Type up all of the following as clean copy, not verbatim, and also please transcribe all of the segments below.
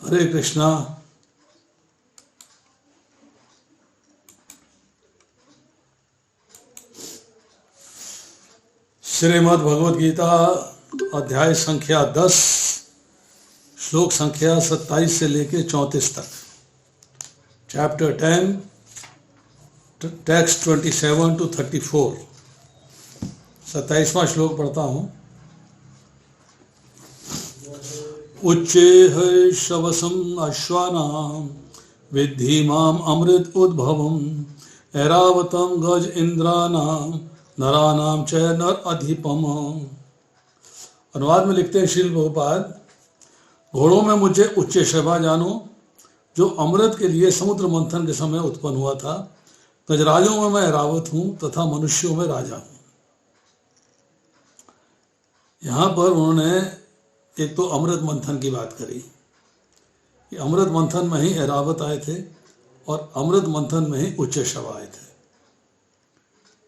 हरे कृष्णा। श्रीमद् भगवद गीता अध्याय संख्या 10 श्लोक संख्या 27 से लेके 34 तक। Chapter 10 text 27 to 34। 27वां श्लोक पढ़ता हूँ। उच्चेह शवसम अश्वानां विद्धि माम अमृत उद्भवम ऐरावतम गज इंद्रानाम नरानाम च नर अधिपम। अनुवाद में लिखते हैं श्रील प्रभुपाद, घोड़ों में मुझे उच्च शवा जानो जो अमृत के लिए समुद्र मंथन के समय उत्पन्न हुआ था। गजराजों में मैं ऐरावत हूँ तथा मनुष्यों में राजा हूँ। यहाँ पर उन्होंने एक तो अमृत मंथन की बात करी कि अमृत मंथन में ही ऐरावत आए थे और अमृत मंथन में ही उच्च शवा आए थे।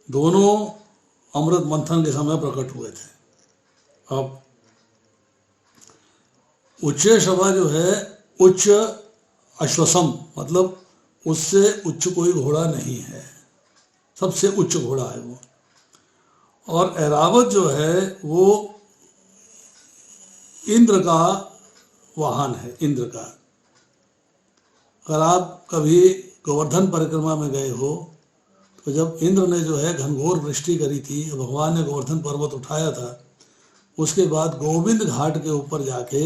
दोनों अमृत मंथन के समय प्रकट हुए थे। अब उच्च शवा जो है उच्च अश्वसम, मतलब उससे उच्च कोई घोड़ा नहीं है, सबसे उच्च घोड़ा है वो। और ऐरावत जो है वो इंद्र का वाहन है, इंद्र का। अगर आप कभी गोवर्धन परिक्रमा में गए हो तो जब इंद्र ने जो है घनघोर वृष्टि करी थी, भगवान ने गोवर्धन पर्वत उठाया था, उसके बाद गोविंद घाट के ऊपर जाके,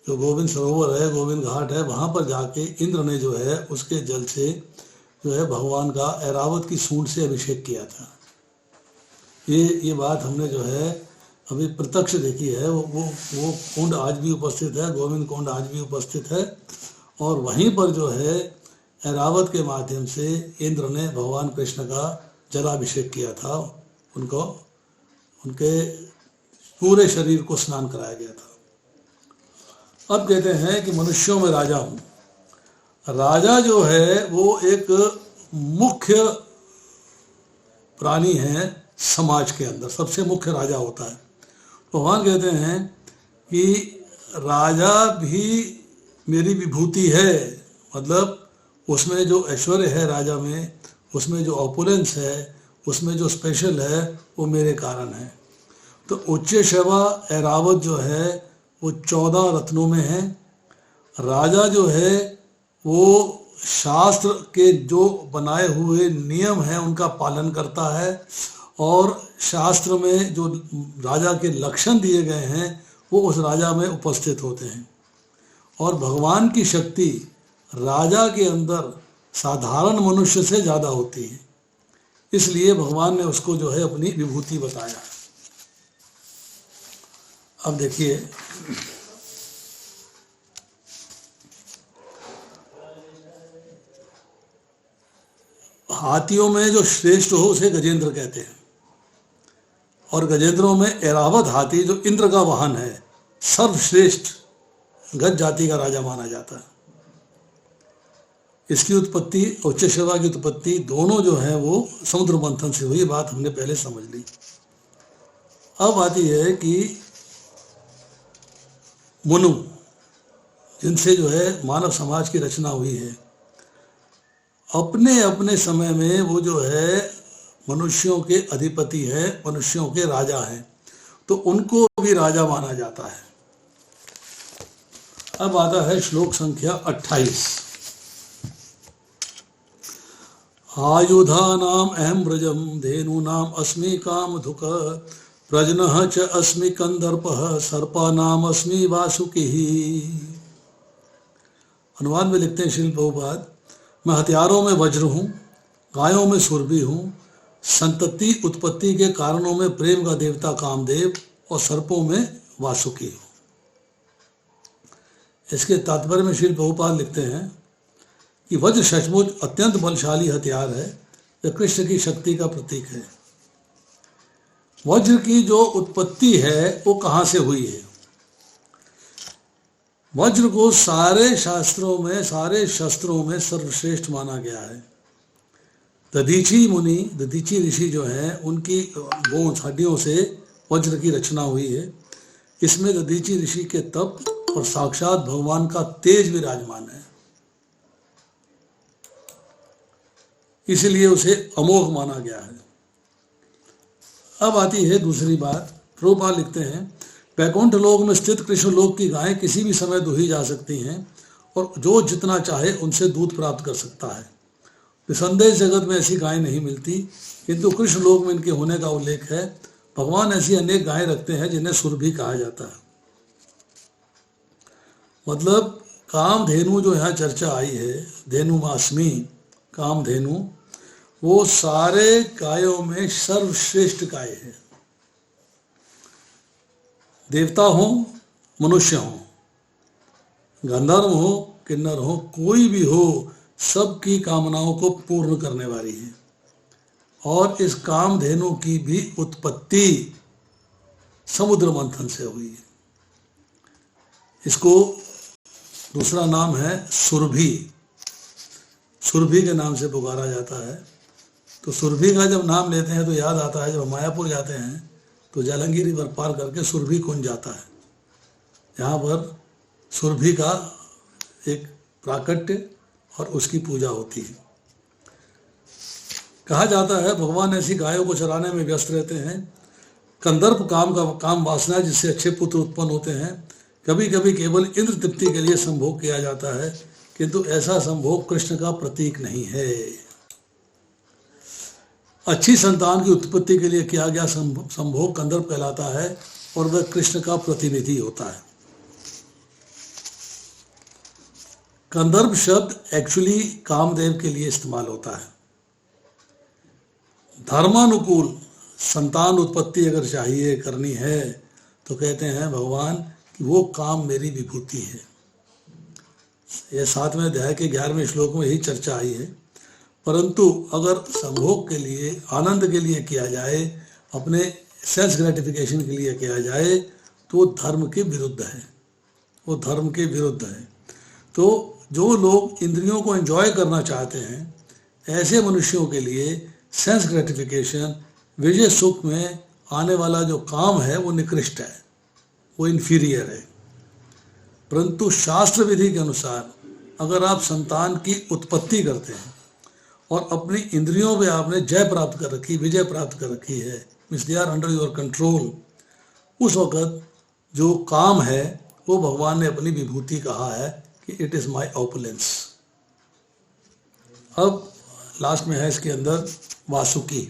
जो गोविंद सरोवर है, गोविंद घाट है, वहाँ पर जाके इंद्र ने जो है उसके जल से जो है भगवान का ऐरावत की सूंड से अभिषेक किया था। ये बात हमने जो है अभी प्रत्यक्ष देखी है। वो कुंड आज भी उपस्थित है, गोविंद कुंड आज भी उपस्थित है। और वहीं पर जो है ऐरावत के माध्यम से इंद्र ने भगवान कृष्ण का जलाभिषेक किया था, उनको उनके पूरे शरीर को स्नान कराया गया था। अब कहते हैं कि मनुष्यों में राजा हूँ। राजा जो है वो एक मुख्य प्राणी है समाज के अंदर, सबसे मुख्य राजा होता है। भगवान कहते हैं कि राजा भी मेरी विभूति है, मतलब उसमें जो ऐश्वर्य है राजा में, उसमें जो ऑपुलेंस है, उसमें जो स्पेशल है, वो मेरे कारण है। तो उच्च शवा ऐरावत जो है वो 14 रत्नों में है। राजा जो है वो शास्त्र के जो बनाए हुए नियम हैं उनका पालन करता है और शास्त्र में जो राजा के लक्षण दिए गए हैं वो उस राजा में उपस्थित होते हैं। और भगवान की शक्ति राजा के अंदर साधारण मनुष्य से ज़्यादा होती है, इसलिए भगवान ने उसको जो है अपनी विभूति बताया। अब देखिए, हाथियों में जो श्रेष्ठ हो उसे गजेंद्र कहते हैं, और गजेंद्रों में ऐरावत हाथी जो इंद्र का वाहन है, सर्वश्रेष्ठ गज जाति का राजा माना जाता है। इसकी उत्पत्ति, उच्च शवा की उत्पत्ति दोनों जो है वो समुद्र मंथन से हुई, बात हमने पहले समझ ली। अब आती है कि मनु, जिनसे जो है मानव समाज की रचना हुई है, अपने अपने समय में वो जो है मनुष्यों के अधिपति है, मनुष्यों के राजा हैं, तो उनको भी राजा माना जाता है। अब आता है श्लोक संख्या 28। आयुधानाम अहम व्रजम धेनूनाम अस्मि कामधुक प्रजनः च अस्मि कंदर्पः सर्पानाम अस्मि वासुकिः। अनुवाद में लिखते हैं श्रील प्रभुपाद, मैं हथियारों में वज्र हूँ, गायों में सुरभि हूँ, संतति उत्पत्ति के कारणों में प्रेम का देवता कामदेव और सर्पों में वासुकी हूँ। इसके तात्पर्य में श्रील प्रभुपाद लिखते हैं कि वज्र सचमुच अत्यंत बलशाली हथियार है, यह कृष्ण की शक्ति का प्रतीक है। वज्र की जो उत्पत्ति है वो कहाँ से हुई है? वज्र को सारे शास्त्रों में, सारे शस्त्रों में सर्वश्रेष्ठ माना गया है। दधीची मुनि, दधीची ऋषि जो हैं, उनकी बोन्स, हड्डियों से वज्र की रचना हुई है। इसमें दधीची ऋषि के तप और साक्षात भगवान का तेज विराजमान है, इसलिए उसे अमोघ माना गया है। अब आती है दूसरी बात। प्रभुपाद लिखते हैं, वैकुंठ लोक में स्थित कृष्ण लोक की गायें किसी भी समय दुही जा सकती हैं और जो जितना चाहे उनसे दूध प्राप्त कर सकता है। निसंदेह जगत में ऐसी गायें नहीं मिलती, किंतु कृष्ण लोक में इनके होने का उल्लेख है। भगवान ऐसी अनेक गायें रखते हैं जिन्हें सुरभि कहा जाता है। मतलब कामधेनु जो यहाँ चर्चा आई है, धेनु मास्मी कामधेनु, वो सारे गायों में सर्वश्रेष्ठ गाय है। देवता हो, मनुष्य हो, गंधर्व हो, किन्नर हो, कोई भी हो, सबकी कामनाओं को पूर्ण करने वाली है। और इस कामधेनु की भी उत्पत्ति समुद्र मंथन से हुई है। इसको दूसरा नाम है सुरभि, सुरभि के नाम से पुकारा जाता है। तो सुरभि का जब नाम लेते हैं तो याद आता है, जब मायापुर जाते हैं तो जालंगी रिवर पार करके सुरभि कुंज जाता है। यहाँ पर सुरभि का एक प्राकट्य और उसकी पूजा होती है। कहा जाता है भगवान ऐसी गायों को चराने में व्यस्त रहते हैं। कंदर्प काम वासना जिससे अच्छे पुत्र उत्पन्न होते हैं। कभी कभी केवल इंद्र तृप्ति के लिए संभोग किया जाता है, किंतु ऐसा संभोग कृष्ण का प्रतीक नहीं है। अच्छी संतान की उत्पत्ति के लिए किया गया संभोग कंदर्प कहलाता है और वह कृष्ण का प्रतिनिधि होता है। कंदर्प शब्द एक्चुअली कामदेव के लिए इस्तेमाल होता है। धर्मानुकूल संतान उत्पत्ति अगर चाहिए करनी है तो कहते हैं भगवान कि वो काम मेरी विभूति है। यह 7वें अध्याय के 11वें श्लोक में ही चर्चा आई है। परंतु अगर संभोग के लिए, आनंद के लिए किया जाए, अपने सेल्फ ग्रेटिफिकेशन के लिए किया जाए, तो वो धर्म के विरुद्ध है, वो धर्म के विरुद्ध है। तो जो लोग इंद्रियों को एंजॉय करना चाहते हैं, ऐसे मनुष्यों के लिए सेंस ग्रेटिफिकेशन, विजय सुख में आने वाला जो काम है वो निकृष्ट है, वो इन्फीरियर है। परंतु शास्त्र विधि के अनुसार अगर आप संतान की उत्पत्ति करते हैं और अपनी इंद्रियों पे आपने जय प्राप्त कर रखी, विजय प्राप्त कर रखी है, means they are under your control, उस वक़्त जो काम है वो भगवान ने अपनी विभूति कहा है कि इट इज़ माई ऑपुलेंस। अब लास्ट में है इसके अंदर वासुकी।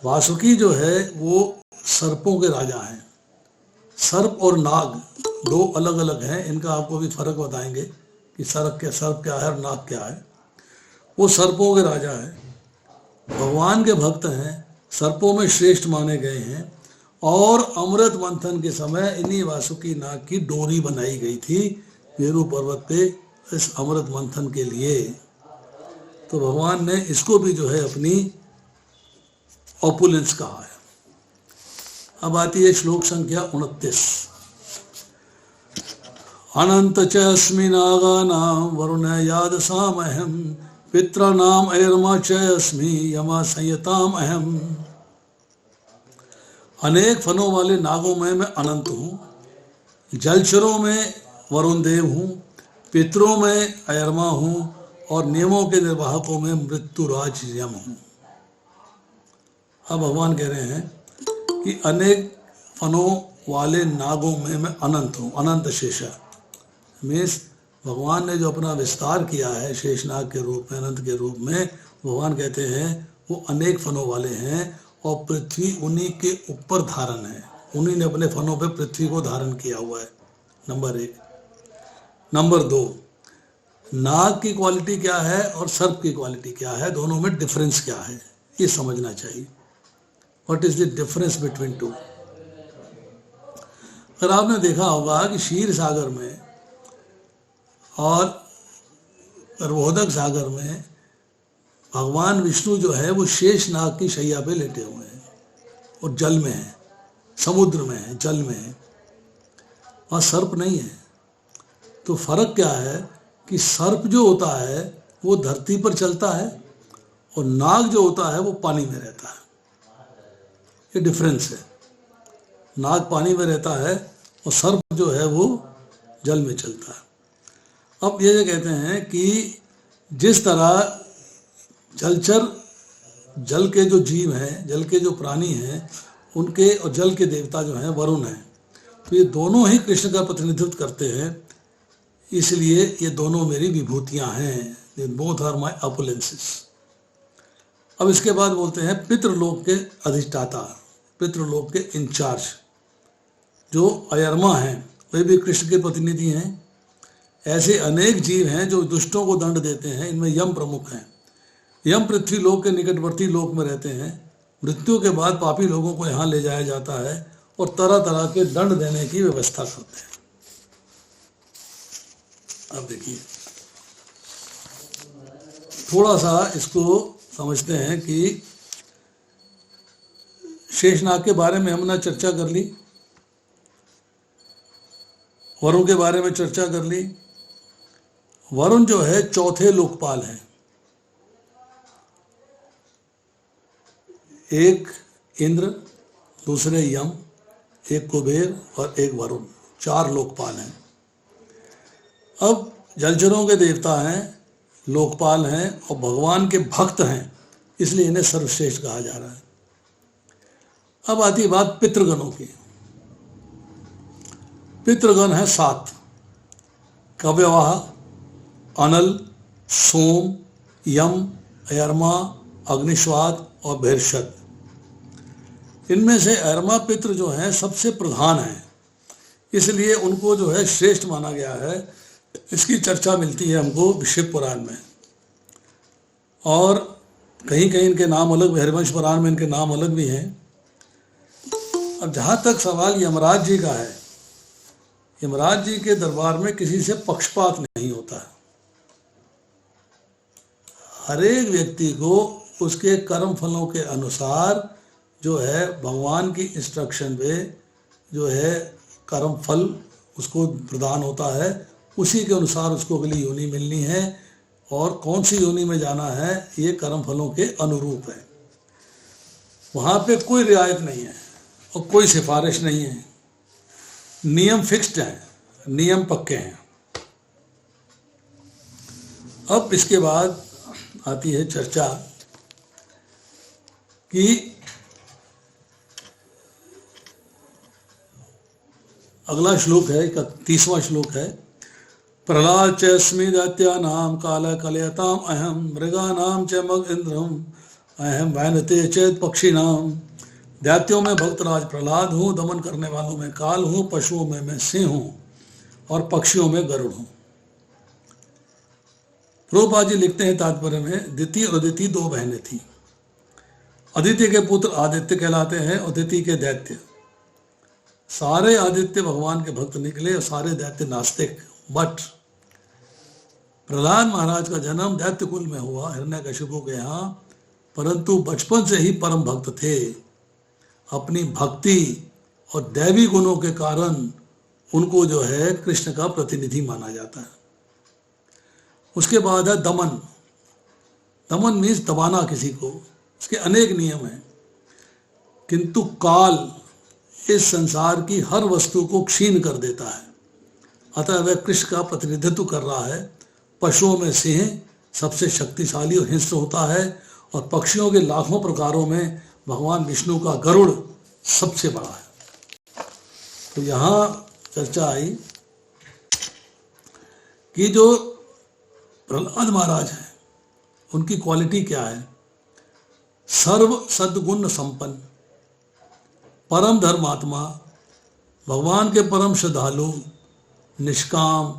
वासुकी जो है वो सर्पों के राजा हैं। सर्प और नाग दो अलग अलग हैं, इनका आपको भी फर्क बताएंगे कि सर्प क्या है और नाग क्या है। वो सर्पों के राजा हैं, भगवान के भक्त हैं, सर्पों में श्रेष्ठ माने गए हैं। और अमृत मंथन के समय इन्हीं वासुकी नाग की डोरी बनाई गई थी मेरू पर्वत पे इस अमृत मंथन के लिए। तो भगवान ने इसको भी जो है अपनी ऑपुलेंस कहा है। अब आती है श्लोक संख्या 29। अनंत च अस्मि नागानां वरुण यादसामहं पितॄणाम् अयर्मा च अस्मि यमा संयताम् अहम्। अनेक फनों वाले नागों में मैं अनंत हूँ, जलचरों में वरुण देव हूँ, पितरों में अयर्मा हूँ और नियमों के निर्वाहकों में मृत्युराज यम हूँ। अब भगवान कह रहे हैं कि अनेक फनों वाले नागों में मैं अनंत हूँ। अनंत शेषा मीन्स भगवान ने जो अपना विस्तार किया है शेषनाग के रूप में, अनंत के रूप में, भगवान कहते हैं वो अनेक फनों वाले हैं और पृथ्वी उन्हीं के ऊपर धारण है। उन्हीं ने अपने फनों पे पृथ्वी को धारण किया हुआ है, नंबर 1। नंबर 2, नाग की क्वालिटी क्या है और सर्प की क्वालिटी क्या है, दोनों में डिफरेंस क्या है, ये समझना चाहिए। What is the difference between two. अगर आपने देखा होगा कि क्षीर सागर में और गर्भोदक सागर में भगवान विष्णु जो है वो शेष नाग की शैया पे लेटे हुए हैं और जल में है, समुद्र में है, जल में है, और सर्प नहीं है। तो फर्क क्या है कि सर्प जो होता है वो धरती पर चलता है और नाग जो होता है वो पानी में रहता है। ये डिफरेंस है। नाग पानी में रहता है और सर्प जो है वो जल में चलता है। अब ये कहते हैं कि जिस तरह जलचर, जल के जो जीव हैं, जल के जो प्राणी हैं, उनके और जल के देवता जो हैं वरुण हैं, तो ये दोनों ही कृष्ण का प्रतिनिधित्व करते हैं, इसलिए ये दोनों मेरी विभूतियां हैं। Both are my opulences. अब इसके बाद बोलते हैं पितृलोक के अधिष्ठाता, पितृलोक के इंचार्ज जो अयरमा हैं, वे भी कृष्ण के प्रतिनिधि हैं। ऐसे अनेक जीव हैं जो दुष्टों को दंड देते हैं, इनमें यम प्रमुख हैं। यम पृथ्वी लोक के निकटवर्ती लोक में रहते हैं। मृत्यु के बाद पापी लोगों को यहाँ ले जाया जाता है और तरह तरह के दंड देने की व्यवस्था करते हैं। अब देखिए थोड़ा सा इसको समझते हैं कि शेषनाग के बारे में हमने चर्चा कर ली, वरुण के बारे में चर्चा कर ली। वरुण जो है चौथे लोकपाल हैं, एक इंद्र, दूसरे यम, एक कुबेर और एक वरुण, 4 लोकपाल हैं। अब जलचरों के देवता हैं, लोकपाल हैं और भगवान के भक्त हैं, इसलिए इन्हें सर्वश्रेष्ठ कहा जा रहा है। अब आती है बात पितृगणों की। पितृगण है 7, कव्यवाह, अनल, सोम, यम, अयरमा, अग्निश्वात और भैरषद। इनमें से अयरमा पितृ जो हैं सबसे प्रधान हैं, इसलिए उनको जो है श्रेष्ठ माना गया है। इसकी चर्चा मिलती है हमको शिव पुराण में, और कहीं कहीं इनके नाम अलग, हरिवंश पुराण में इनके नाम अलग भी हैं। अब जहाँ तक सवाल यमराज जी का है, यमराज जी के दरबार में किसी से पक्षपात नहीं होता है। हर एक व्यक्ति को उसके कर्म फलों के अनुसार जो है भगवान की इंस्ट्रक्शन पे जो है कर्म फल उसको प्रदान होता है, उसी के अनुसार उसको अगली योनि मिलनी है, और कौन सी योनि में जाना है ये कर्म फलों के अनुरूप है। वहाँ पे कोई रियायत नहीं है और कोई सिफारिश नहीं है, नियम फिक्स्ड हैं, नियम पक्के हैं। अब इसके बाद आती है चर्चा कि अगला श्लोक है, 31वां श्लोक है। प्रहलाद चस्मि दैत्यानां काल कलयताम अहम मृगानां च मग इंद्रम अहम वैनते चेत पक्षिणाम। दैत्यों में भक्तराज प्रहलाद हूँ, दमन करने वालों में काल हूँ, पशुओं में मैं सिंह हूँ और पक्षियों में गरुड़ हूँ। प्रभुपाद जी लिखते हैं तात्पर्य में, दिति और अदिति 2 बहनें थी। अदिति के पुत्र आदित्य कहलाते हैं और दिति के दैत्य। सारे आदित्य भगवान के भक्त निकले और सारे दैत्य नास्तिक। बट प्रहलाद महाराज का जन्म दैत्य कुल में हुआ, हिरण्यकशिपु के यहाँ, परंतु बचपन से ही परम भक्त थे। अपनी भक्ति और दैवी गुणों के कारण उनको जो है कृष्ण का प्रतिनिधि माना जाता है। उसके बाद है दमन। दमन मीन्स दबाना किसी को। इसके अनेक नियम हैं, किंतु काल इस संसार की हर वस्तु को क्षीण कर देता है, अतः वह कृष्ण का प्रतिनिधित्व कर रहा है। पशुओं में सिंह सबसे शक्तिशाली और हिंस्र होता है, और पक्षियों के लाखों प्रकारों में भगवान विष्णु का गरुड़ सबसे बड़ा है। तो यहाँ चर्चा आई कि जो प्रहलाद महाराज हैं उनकी क्वालिटी क्या है। सर्व सद्गुण संपन्न, परम धर्मात्मा, भगवान के परम श्रद्धालु, निष्काम,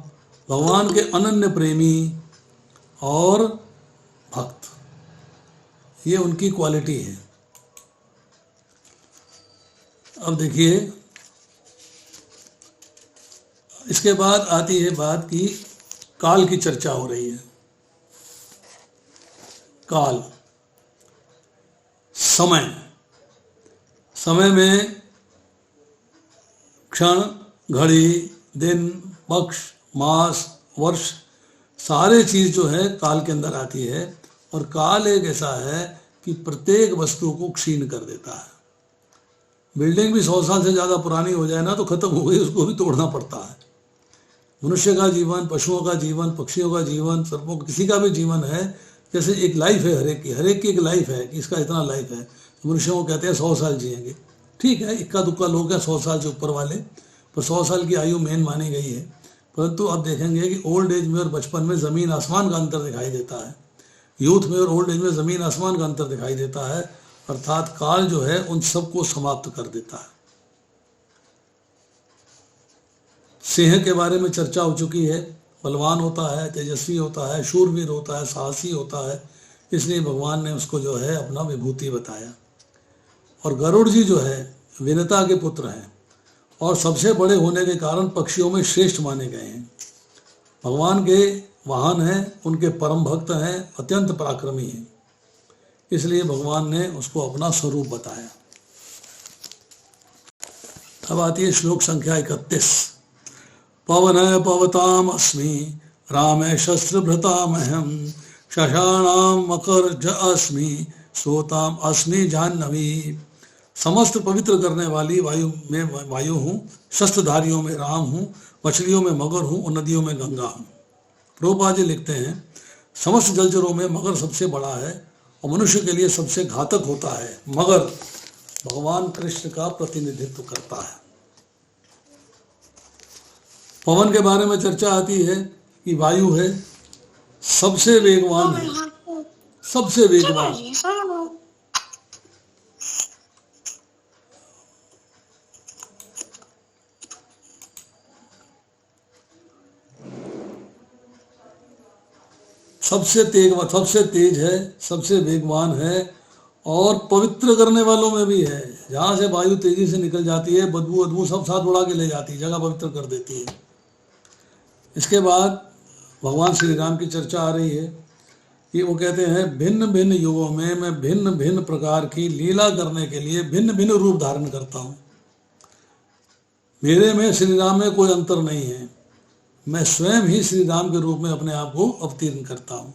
भगवान के अनन्य प्रेमी और भक्त, ये उनकी क्वालिटी है। अब देखिए इसके बाद आती है बात की काल की चर्चा हो रही है। काल, समय, समय में क्षण, घड़ी, दिन, पक्ष, मास, वर्ष, सारे चीज जो है काल के अंदर आती है। और काल एक ऐसा है कि प्रत्येक वस्तु को क्षीण कर देता है। बिल्डिंग भी 100 साल से ज़्यादा पुरानी हो जाए ना तो खत्म हो गई, उसको भी तोड़ना पड़ता है। मनुष्य का जीवन, पशुओं का जीवन, पक्षियों का जीवन, सर्पों, किसी का भी जीवन है, जैसे एक लाइफ है हर एक की एक लाइफ है कि इसका इतना लाइफ है। तो मनुष्यों को कहते हैं 100 साल जिएंगे, ठीक है, इक्का दुक्का लोग हैं 100 साल से ऊपर वाले, पर 100 साल की आयु मेन मानी गई है। परंतु अब देखेंगे कि ओल्ड एज में और बचपन में ज़मीन आसमान का अंतर दिखाई देता है, यूथ में और ओल्ड एज में ज़मीन आसमान का अंतर दिखाई देता है, अर्थात काल जो है उन सबको समाप्त कर देता है। सिंह के बारे में चर्चा हो चुकी है, बलवान होता है, तेजस्वी होता है, शूरवीर होता है, साहसी होता है, इसलिए भगवान ने उसको जो है अपना विभूति बताया। और गरुड़ जी जो है विनता के पुत्र हैं और सबसे बड़े होने के कारण पक्षियों में श्रेष्ठ माने गए हैं। भगवान के वाहन हैं, उनके परम भक्त हैं, अत्यंत पराक्रमी हैं, इसलिए भगवान ने उसको अपना स्वरूप बताया। अब आती है श्लोक संख्या 31। पवन पवताम अस्मि राम शस्त्रभृतामहम शशाणाम मकरज अस्मि सोताम अस्मि जाह्नवी। समस्त पवित्र करने वाली वायु में वायु हूँ, शस्त्रधारियों में राम हूँ, मछलियों में मगर हूँ और नदियों में गंगा हूँ। प्रभुपाद जी लिखते हैं समस्त जलचरों में मगर सबसे बड़ा है और मनुष्य के लिए सबसे घातक होता है। मगर भगवान कृष्ण का प्रतिनिधित्व करता है। पवन के बारे में चर्चा आती है कि वायु है सबसे वेगवान है, सबसे वेगवान। सबसे तेज है, सबसे वेगवान है और पवित्र करने वालों में भी है। जहाँ से वायु तेजी से निकल जाती है, बदबू अदबू सब साथ उड़ा के ले जाती है, जगह पवित्र कर देती है। इसके बाद भगवान श्री राम की चर्चा आ रही है कि वो कहते हैं भिन्न भिन्न युगों में मैं भिन्न भिन्न प्रकार की लीला करने के लिए भिन्न भिन्न रूप धारण करता हूँ। मेरे में श्री राम में कोई अंतर नहीं है, मैं स्वयं ही श्री राम के रूप में अपने आप को अवतीर्ण करता हूँ।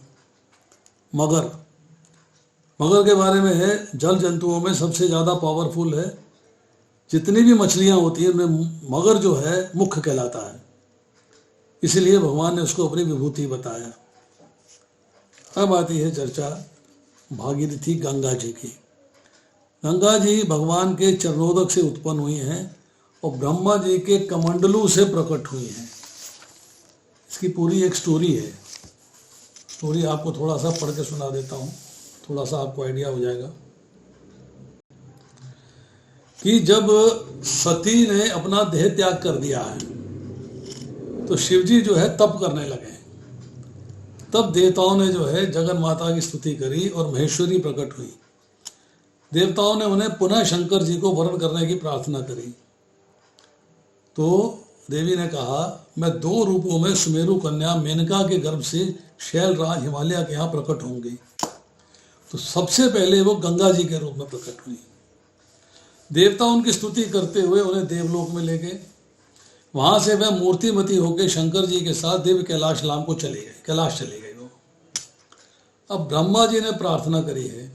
मगर के बारे में है जल जंतुओं में सबसे ज़्यादा पावरफुल है। जितनी भी मछलियाँ होती हैं उनमें मगर जो है मुख्य कहलाता है, इसलिए भगवान ने उसको अपनी विभूति बताया। अब आती है चर्चा भागीरथी गंगा जी की। गंगा जी भगवान के चरणोदक से उत्पन्न हुई हैं और ब्रह्मा जी के कमंडलू से प्रकट हुई हैं। इसकी पूरी एक स्टोरी है, स्टोरी आपको थोड़ा सा पढ़ के सुना देता हूँ, थोड़ा सा आपको आइडिया हो जाएगा कि जब सती ने अपना देह त्याग कर दिया है तो शिवजी जो है तप करने लगे। तब देवताओं ने जो है जगन माता की स्तुति करी और महेश्वरी प्रकट हुई। देवताओं ने उन्हें पुनः शंकर जी को वरण करने की प्रार्थना करी। तो देवी ने कहा मैं 2 रूपों में सुमेरु कन्या मेनका के गर्भ से शैलराज हिमालय के यहाँ प्रकट होंगी। तो सबसे पहले वो गंगा जी के रूप में प्रकट हुई। देवता उनकी स्तुति करते हुए उन्हें देवलोक में ले गए। वहां से वह मूर्तिमती होकर शंकर जी के साथ दिव्य कैलाश लाम को चले गए, कैलाश चले गए वो। अब ब्रह्मा जी ने प्रार्थना करी है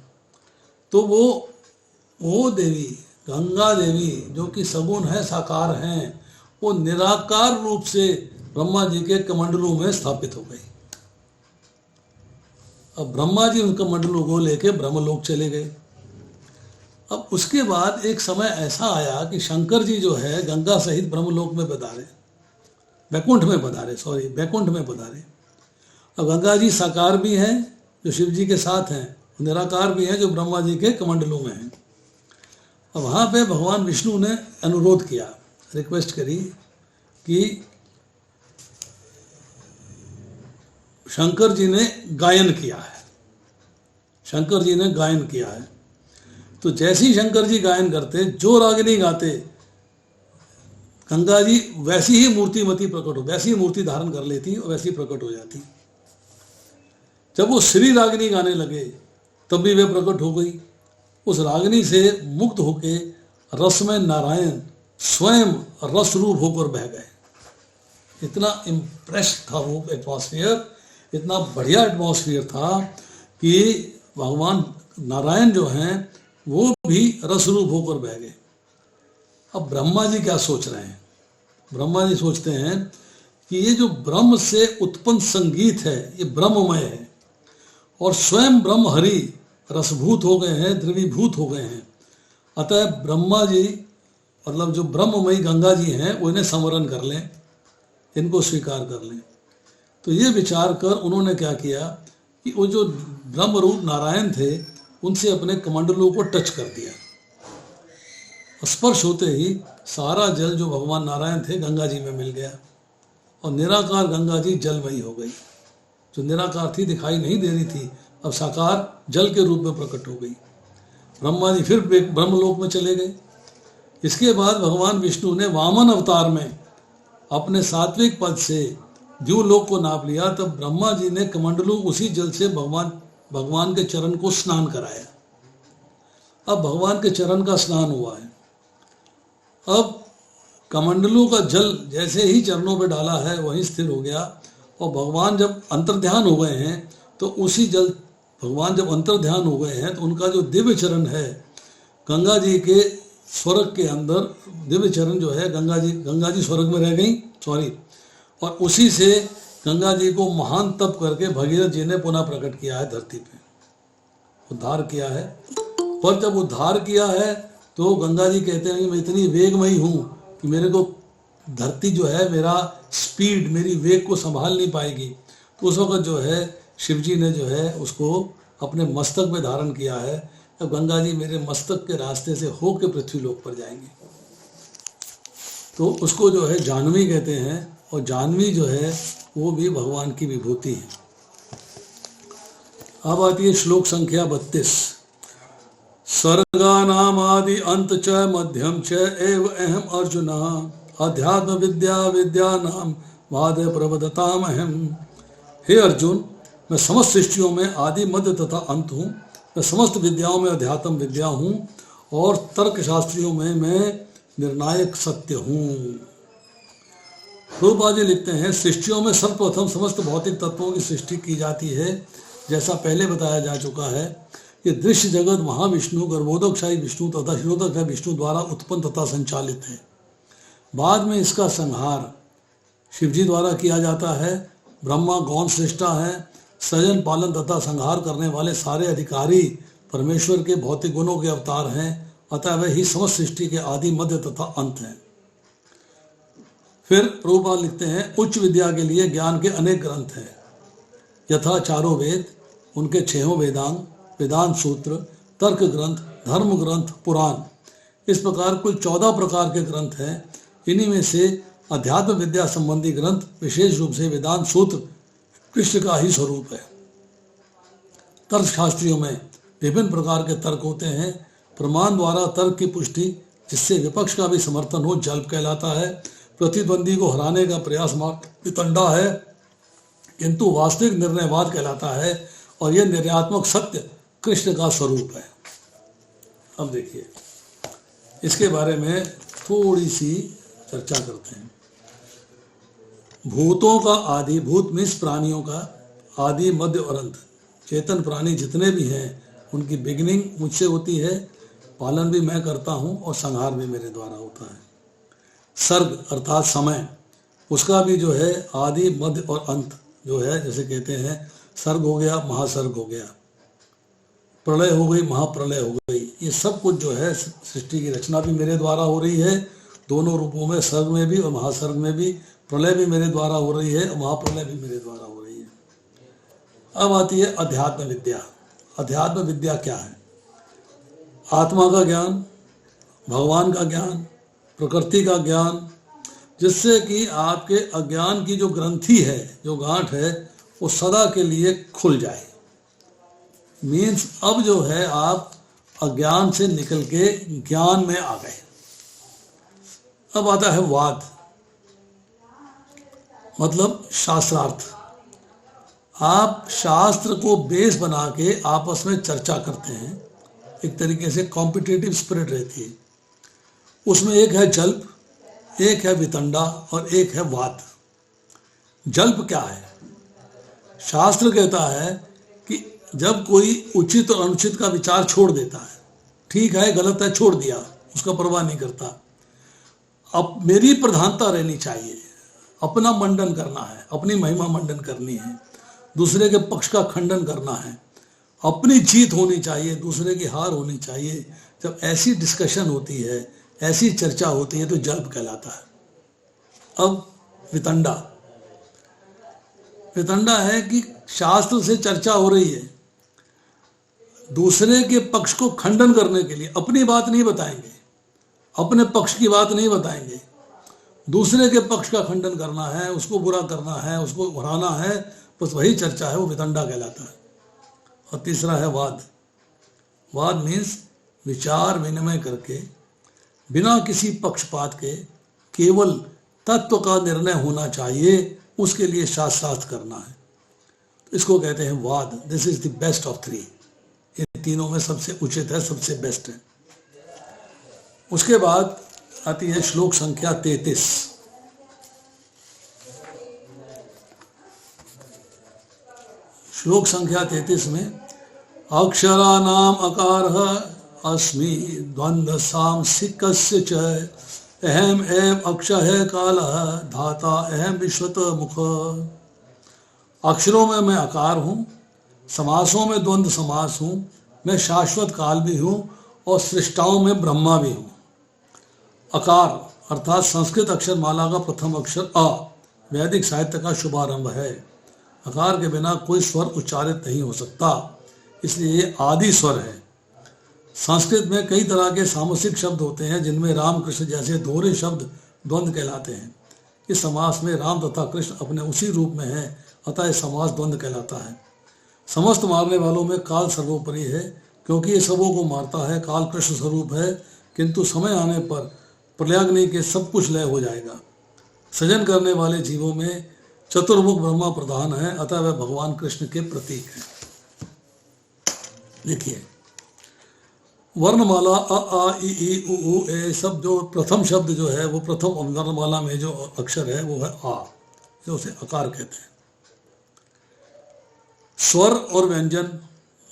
तो वो देवी गंगा देवी जो कि सगुण है, साकार हैं, वो निराकार रूप से ब्रह्मा जी के कमंडलों में स्थापित हो गई। अब ब्रह्मा जी उन कमंडलों को लेके ब्रह्मलोक चले गए। अब उसके बाद एक समय ऐसा आया कि शंकर जी जो है गंगा सहित ब्रह्मलोक में पधारे, बैकुंठ में पधारे। अब गंगा जी साकार भी हैं जो शिव जी के साथ हैं, निराकार भी हैं जो ब्रह्मा जी के कमंडलों में हैं। अब वहाँ पे भगवान विष्णु ने अनुरोध किया, रिक्वेस्ट करी कि शंकर जी ने गायन किया है। तो जैसे ही शंकर जी गायन करते, जो रागिनी गाते, गंगा जी वैसी ही मूर्तिमती प्रकट हो, वैसी ही मूर्ति धारण कर लेती और वैसी प्रकट हो जाती। जब वो श्री रागिनी गाने लगे तब भी वे प्रकट हो गई। उस रागिनी से मुक्त होके रस में नारायण स्वयं रस रूप होकर बह गए। इतना इम्प्रेस था वो एटमॉस्फेयर, इतना बढ़िया एटमॉस्फेयर था कि भगवान नारायण जो हैं वो भी रस रूप होकर बह गए। अब ब्रह्मा जी क्या सोच रहे हैं? ब्रह्मा जी सोचते हैं कि ये जो ब्रह्म से उत्पन्न संगीत है ये ब्रह्ममय है और स्वयं ब्रह्म हरि रसभूत हो गए हैं, द्रवीभूत हो गए हैं। अतः ब्रह्मा जी मतलब जो ब्रह्ममयी गंगा जी हैं वो इन्हें संवरण कर लें, इनको स्वीकार कर लें। तो ये विचार कर उन्होंने क्या किया कि वो जो ब्रह्म रूप नारायण थे उनसे अपने कमंडलों को टच कर दिया। स्पर्श होते ही सारा जल जो भगवान नारायण थे गंगा जी में मिल गया और निराकार गंगा जी जलमयी हो गई। जो निराकार थी, दिखाई नहीं दे रही थी, अब साकार जल के रूप में प्रकट हो गई। ब्रह्मा जी फिर ब्रह्मलोक में चले गए। इसके बाद भगवान विष्णु ने वामन अवतार में अपने सात्विक पद से द्युलोक को नाप लिया। तब ब्रह्मा जी ने कमंडलू उसी जल से भगवान के चरण को स्नान कराया। अब भगवान के चरण का स्नान हुआ है। अब कमंडलू का जल जैसे ही चरणों पे डाला है वहीं स्थिर हो गया और भगवान जब अंतर्ध्यान हो गए हैं तो उसी जल भगवान जब अंतर्ध्यान हो गए हैं तो उनका जो दिव्य चरण है गंगा जी के स्वर्ग के अंदर, दिव्य चरण जो है गंगा जी स्वर्ग में रह गई, और उसी से गंगा जी को महान तप करके भगीरथ जी ने पुनः प्रकट किया है, धरती पे उद्धार किया है। पर जब उद्धार किया है तो गंगा जी कहते हैं कि मैं इतनी वेगमयी हूँ कि मेरे को धरती जो है मेरा स्पीड, मेरी वेग को संभाल नहीं पाएगी। तो उस वक्त जो है शिव जी ने जो है उसको अपने मस्तक में धारण किया है। अब गंगा जी मेरे मस्तक के रास्ते से होकर पृथ्वी लोक पर जाएंगे। तो उसको जो है जाह्नवी कहते हैं और जाह्नवी जो है वो भी भगवान की विभूति है। अब आती है श्लोक संख्या 32। सर्गानाम आदि अंत च मध्यम च एव अहम अर्जुन अध्यात्म विद्या विद्यानाम वादे प्रवदताम अहम। हे अर्जुन, मैं समस्त सृष्टियों में आदि मध्य तथा अंत हूँ। मैं समस्त विद्याओं में अध्यात्म विद्या हूँ और तर्क शास्त्रियों में मैं निर्णायक सत्य हूँ। प्रभुपाद जी लिखते हैं, सृष्टियों में सर्वप्रथम समस्त भौतिक तत्वों की सृष्टि की जाती है। जैसा पहले बताया जा चुका है, ये दृश्य जगत महाविष्णु, गर्भोदकशाही विष्णु तथा शिरोदकशाही विष्णु द्वारा उत्पन्न तथा संचालित है। बाद में इसका संहार शिवजी द्वारा किया जाता है। ब्रह्मा गौण सृष्टा है। सृजन पालन तथा संहार करने वाले सारे अधिकारी परमेश्वर के भौतिक गुणों के अवतार हैं। अतः वे ही समस्त सृष्टि के आदि मध्य तथा अंत हैं। फिर प्रभुपाद लिखते हैं, उच्च विद्या के लिए ज्ञान के अनेक ग्रंथ हैं, यथा चारों वेद, उनके 6 वेदांग, वेदांत सूत्र, तर्क ग्रंथ, धर्म ग्रंथ, पुराण, इस प्रकार कुल 14 प्रकार के ग्रंथ हैं। इन्हीं में से अध्यात्म विद्या संबंधी ग्रंथ, विशेष रूप से वेदांत सूत्र, कृष्ण का ही स्वरूप है। तर्क शास्त्रियों में विभिन्न प्रकार के तर्क होते हैं। प्रमाण द्वारा तर्क की पुष्टि, जिससे विपक्ष का भी समर्थन हो, जल्प कहलाता है। प्रतिद्वंदी को हराने का प्रयास वितंडा है, किंतु वास्तविक निर्णयवाद कहलाता है और यह निर्णयात्मक सत्य कृष्ण का स्वरूप है। अब देखिए इसके बारे में थोड़ी सी चर्चा करते हैं। भूतों का आदि, भूत मीन्स प्राणियों का आदि, मध्य और अंत। चेतन प्राणी जितने भी हैं उनकी बिगिनिंग मुझसे होती है, पालन भी मैं करता हूँ और संहार भी मेरे द्वारा होता है। सर्ग अर्थात समय, उसका भी जो है आदि, मध्य और अंत जो है, जैसे कहते हैं सर्ग हो गया, महासर्ग हो गया, प्रलय हो गई, महाप्रलय हो गई। ये सब कुछ जो है सृष्टि की रचना भी मेरे द्वारा हो रही है, दोनों रूपों में, सर्ग में भी और महासर्ग में भी। प्रलय भी मेरे द्वारा हो रही है और महाप्रलय भी मेरे द्वारा हो रही है। अब आती है अध्यात्म विद्या। अध्यात्म विद्या क्या है? आत्मा का ज्ञान, भगवान का ज्ञान, प्रकृति का ज्ञान, जिससे कि आपके अज्ञान की जो ग्रंथि है, जो गांठ है, वो सदा के लिए खुल जाए। मीन्स अब जो है आप अज्ञान से निकल के ज्ञान में आ गए। अब आता है वाद, मतलब शास्त्रार्थ। आप शास्त्र को बेस बना के आपस में चर्चा करते हैं, एक तरीके से कॉम्पिटिटिव स्पिरिट रहती है। उसमें एक है जल्प, एक है वितंडा और एक है वाद। जल्प क्या है? शास्त्र कहता है कि जब कोई उचित और अनुचित का विचार छोड़ देता है, ठीक है गलत है छोड़ दिया, उसका परवाह नहीं करता, अब मेरी प्रधानता रहनी चाहिए, अपना मंडन करना है, अपनी महिमा मंडन करनी है, दूसरे के पक्ष का खंडन करना है, अपनी जीत होनी चाहिए, दूसरे की हार होनी चाहिए। जब ऐसी डिस्कशन होती है, ऐसी चर्चा होती है तो जल्प कहलाता है। अब वितंडा, वितंडा है कि शास्त्र से चर्चा हो रही है, दूसरे के पक्ष को खंडन करने के लिए अपनी बात नहीं बताएंगे, अपने पक्ष की बात नहीं बताएंगे, दूसरे के पक्ष का खंडन करना है, उसको बुरा करना है, उसको हराना है, बस वही चर्चा है, वो वितंडा कहलाता है। और तीसरा है वाद। वाद मीन्स विचार विनिमय करके बिना किसी पक्षपात के केवल तत्व का निर्णय होना चाहिए, उसके लिए शास्त्रार्थ करना है, तो इसको कहते हैं वाद। This is the best of three. ये तीनों में सबसे उचित है, सबसे बेस्ट है। उसके बाद आती है श्लोक संख्या 33। श्लोक संख्या 33 में अक्षराणाम अकारः अस्मि द्वंद्व सांसिकस्य च अहम एव अक्षः कालः धाता अहम विश्वत मुख। अक्षरों में मैं आकार हूँ, समासों में द्वंद्व समास हूँ, मैं शाश्वत काल भी हूँ और सृष्टाओं में ब्रह्मा भी हूँ। अकार अर्थात संस्कृत अक्षर माला का प्रथम अक्षर अ वैदिक साहित्य का शुभारंभ है। अकार के बिना कोई स्वर उच्चारित नहीं हो सकता, इसलिए ये आदि स्वर है। संस्कृत में कई तरह के सामसिक शब्द होते हैं जिनमें राम कृष्ण जैसे दोहरे शब्द द्वंद्व कहलाते हैं। इस समास में राम तथा कृष्ण अपने उसी रूप में है, अतः यह समास द्वंद्व कहलाता है। समस्त मारने वालों में काल सर्वोपरि है, क्योंकि ये सबों को मारता है। काल कृष्ण स्वरूप है, किंतु समय आने पर प्रलयाग्नि के सब कुछ लय हो जाएगा। सृजन करने वाले जीवों में चतुर्मुख ब्रह्मा प्रधान है, अतः वह भगवान कृष्ण के प्रतीक है। देखिए वर्णमाला अ आ इ ई उ ऊ ए सब जो प्रथम शब्द जो है वो प्रथम वर्णमाला में जो अक्षर है वो है आ, जो उसे अकार कहते हैं। स्वर और व्यंजन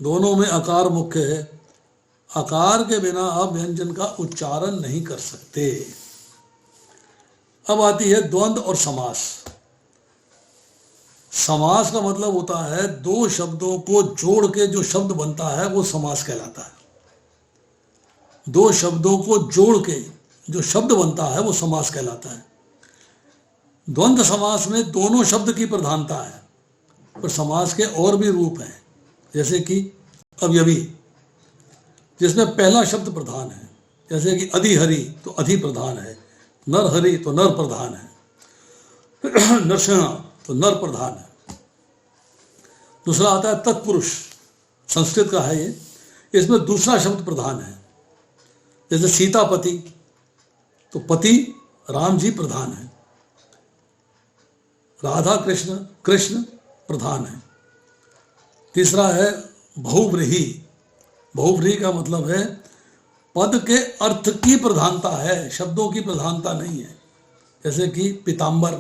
दोनों में अकार मुख्य है। अकार के बिना आप व्यंजन का उच्चारण नहीं कर सकते। अब आती है द्वंद्व और समास। समास का मतलब होता है दो शब्दों को जोड़ के जो शब्द बनता है वो समास कहलाता है। दो शब्दों को जोड़ के जो शब्द बनता है वो समास कहलाता है। द्वंद्व समास में दोनों शब्द की प्रधानता है, पर समास के और भी रूप हैं, जैसे कि अवयवी, जिसमें पहला शब्द प्रधान है, जैसे कि अधिहरि तो अधि प्रधान है, नरहरि तो नर प्रधान है, नरसिंह तो नर प्रधान है। दूसरा आता है तत्पुरुष, संस्कृत का है ये, इसमें दूसरा शब्द प्रधान है। जैसे सीतापति तो पति राम जी प्रधान है, राधा कृष्ण कृष्ण प्रधान है। तीसरा है बहुव्रीहि। बहुव्रीहि का मतलब है पद के अर्थ की प्रधानता है, शब्दों की प्रधानता नहीं है। जैसे कि पीतांबर,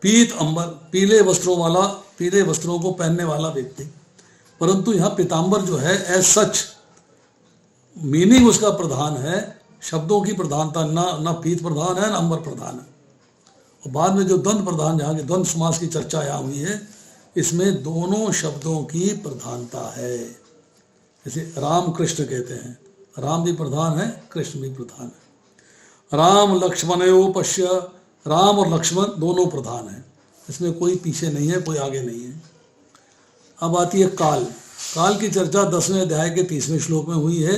पीत अंबर, पीले वस्त्रों वाला, पीले वस्त्रों को पहनने वाला व्यक्ति, परंतु यहाँ पीतांबर जो है एज सच मीनिंग उसका प्रधान है, शब्दों की प्रधानता ना पीत प्रधान है ना अंबर प्रधान है। और बाद में जो द्वंद्व प्रधान, जहाँ की द्वंद्व समास की चर्चा यहाँ हुई है, इसमें दोनों शब्दों की प्रधानता है। जैसे राम कृष्ण कहते हैं, राम भी प्रधान है, कृष्ण भी प्रधान है। राम लक्ष्मणयो पश्य, राम और लक्ष्मण दोनों प्रधान हैं, इसमें कोई पीछे नहीं है, कोई आगे नहीं है। अब आती है काल। काल की चर्चा 10वें अध्याय के 30वें श्लोक में हुई है,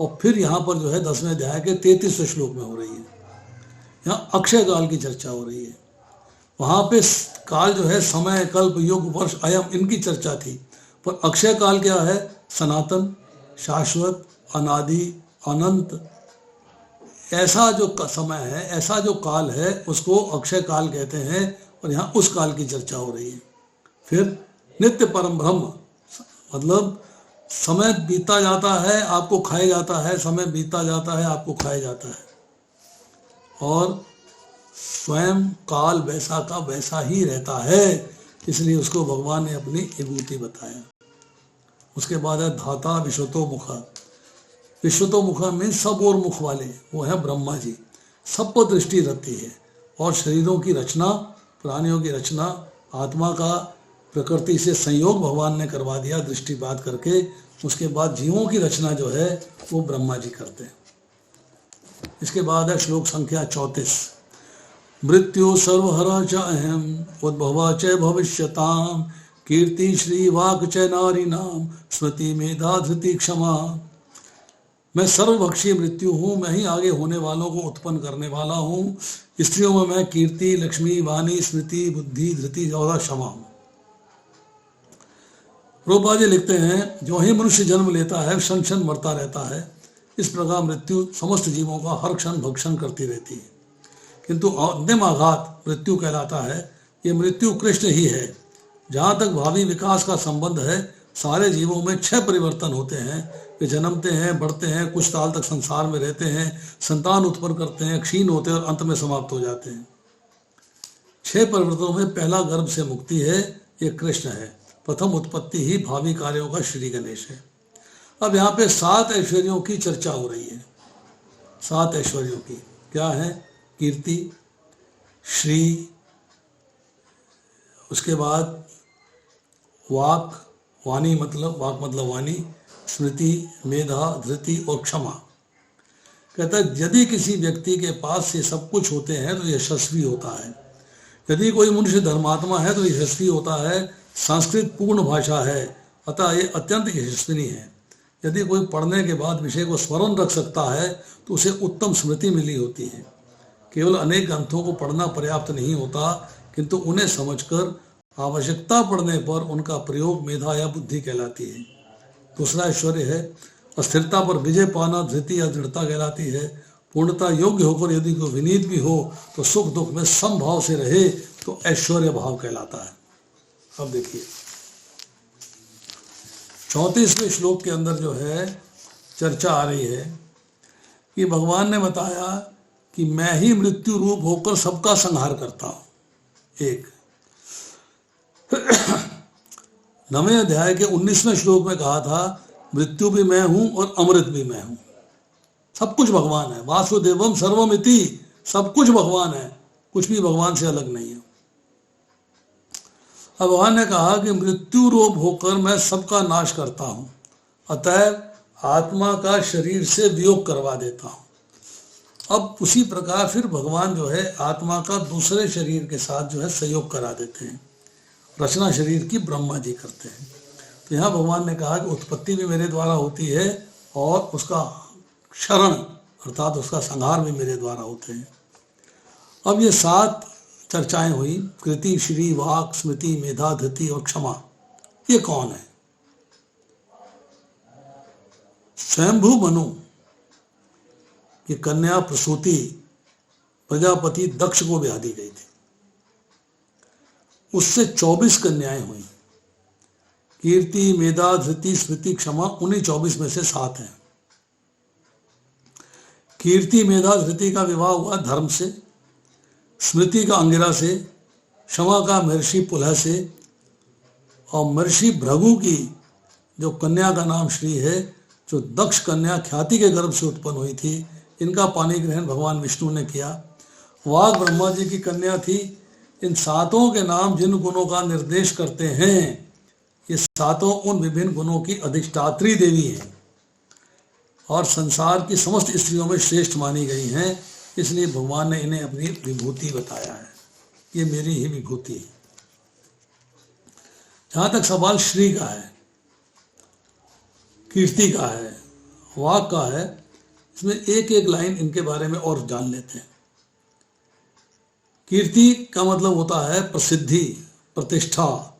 और फिर यहाँ पर जो है 10वें अध्याय के 33वें श्लोक में हो रही है। यहाँ अक्षय काल की चर्चा हो रही है। वहाँ पे काल जो है समय, कल्प, युग, वर्ष, अयम, इनकी चर्चा थी, पर अक्षय काल क्या है? सनातन, शाश्वत, अनादि, अनंत, ऐसा जो समय है, ऐसा जो काल है, उसको अक्षय काल कहते हैं, और यहाँ उस काल की चर्चा हो रही है। फिर नित्य परम ब्रह्म, मतलब समय बीता जाता है आपको खाया जाता है, समय बीता जाता है आपको खाया जाता है, और स्वयं काल वैसा का वैसा ही रहता है, इसलिए उसको भगवान ने अपनी विभूति बताया। उसके बाद है धाता विश्वतो मुख। विश्वतो मुख में सब और मुख वाले वो है ब्रह्मा जी, सब पर दृष्टि रहती है। और शरीरों की रचना, प्राणियों की रचना, आत्मा का प्रकृति से संयोग भगवान ने करवा दिया दृष्टिपात करके। उसके बाद जीवों की रचना जो है वो ब्रह्मा जी करते हैं। इसके बाद है श्लोक संख्या 34। मृत्यु सर्वहरा च अहम उद्भवा च भविष्यताम कीर्ति श्री वाक च नारी नाम स्मृति मेधा धृति क्षमा। मैं सर्वभक्षी मृत्यु हूँ, मैं ही आगे होने वालों को उत्पन्न करने वाला हूँ। स्त्रियों में मैं कीर्ति, लक्ष्मी, वाणी, स्मृति, बुद्धि, धृति और क्षमा हूँ। रूपा जी लिखते हैं, जो ही मनुष्य जन्म लेता है क्षण क्षण मरता रहता है। इस प्रकार मृत्यु समस्त जीवों का हर क्षण भक्षण करती रहती है, किंतु अंतिम आघात मृत्यु कहलाता है। ये मृत्यु कृष्ण ही है। जहाँ तक भावी विकास का संबंध है, सारे जीवों में 6 परिवर्तन होते हैं। वे जन्मते हैं, बढ़ते हैं, कुछ साल तक संसार में रहते हैं, संतान उत्पन्न करते हैं, क्षीण होते हैं और अंत में समाप्त हो जाते हैं। 6 परिवर्तनों में पहला गर्भ से मुक्ति है, ये कृष्ण है। प्रथम उत्पत्ति ही भावी कार्यों का श्री गणेश है। अब यहाँ पे 7 ऐश्वर्यों की चर्चा हो रही है। 7 ऐश्वर्यों की क्या है? कीर्ति, श्री, उसके बाद वाक, वाणी मतलब वाक मतलब वाणी, स्मृति, मेधा, धृति और क्षमा। कहता है यदि किसी व्यक्ति के पास ये सब कुछ होते हैं तो यशस्वी होता है। यदि कोई मनुष्य धर्मात्मा है तो यशस्वी होता है। संस्कृत पूर्ण भाषा है, अतः ये अत्यंत यशस्विनी है। यदि कोई पढ़ने के बाद विषय को स्मरण रख सकता है तो उसे उत्तम स्मृति मिली होती है। केवल अनेक ग्रंथों को पढ़ना पर्याप्त नहीं होता, किंतु उन्हें समझकर आवश्यकता पड़ने पर उनका प्रयोग मेधा या बुद्धि कहलाती है। दूसरा ऐश्वर्य है अस्थिरता पर विजय पाना, धृति या दृढ़ता कहलाती है। पूर्णता योग्य होकर यदि कोई विनीत भी हो तो सुख दुख में समभाव से रहे तो ऐश्वर्य भाव कहलाता है। अब देखिए 34वें श्लोक के अंदर जो है चर्चा आ रही है कि भगवान ने बताया कि मैं ही मृत्यु रूप होकर सबका संहार करता हूं। एक 9वें अध्याय के 19वें श्लोक में कहा था मृत्यु भी मैं हूं और अमृत भी मैं हूं। सब कुछ भगवान है। वासुदेवम सर्वमिति, सब कुछ भगवान है, कुछ भी भगवान से अलग नहीं है। अब भगवान ने कहा कि मृत्यु रूप होकर मैं सबका नाश करता हूं, अतः आत्मा का शरीर से वियोग करवा देता हूं। अब उसी प्रकार फिर भगवान जो है आत्मा का दूसरे शरीर के साथ जो है संयोग करा देते हैं। रचना शरीर की ब्रह्मा जी करते हैं। तो यहाँ भगवान ने कहा कि उत्पत्ति भी मेरे द्वारा होती है और उसका क्षरण अर्थात उसका संहार भी मेरे द्वारा होते हैं। अब ये 7 चर्चाएं हुई, कृति, श्री, वाक, स्मृति, मेधा, धृति और क्षमा। ये कौन है? स्वयंभू मनु की कन्या प्रसूति प्रजापति दक्ष को ब्याह दी गई थी। उससे 24 कन्याएं हुई। कीर्ति, मेधा, धृति, स्मृति, क्षमा, उन्हीं 24 में से 7 हैं। कीर्ति, मेधा, धृति का विवाह हुआ धर्म से, स्मृति का अंगिरा से, क्षमा का महर्षि पुलह से, और महर्षि भृगु की जो कन्या का नाम श्री है, जो दक्ष कन्या ख्याति के गर्भ से उत्पन्न हुई थी, इनका पानी ग्रहण भगवान विष्णु ने किया। वाग ब्रह्मा जी की कन्या थी। इन 7 के नाम जिन गुणों का निर्देश करते हैं, ये 7 उन विभिन्न गुणों की अधिष्ठात्री देवी हैं और संसार की समस्त स्त्रियों में श्रेष्ठ मानी गई हैं। इसलिए भगवान ने इन्हें अपनी विभूति बताया है, ये मेरी ही विभूति है। जहां तक सवाल श्री का है, कीर्ति का है, वाक का है, इसमें एक एक लाइन इनके बारे में और जान लेते हैं। कीर्ति का मतलब होता है प्रसिद्धि, प्रतिष्ठा,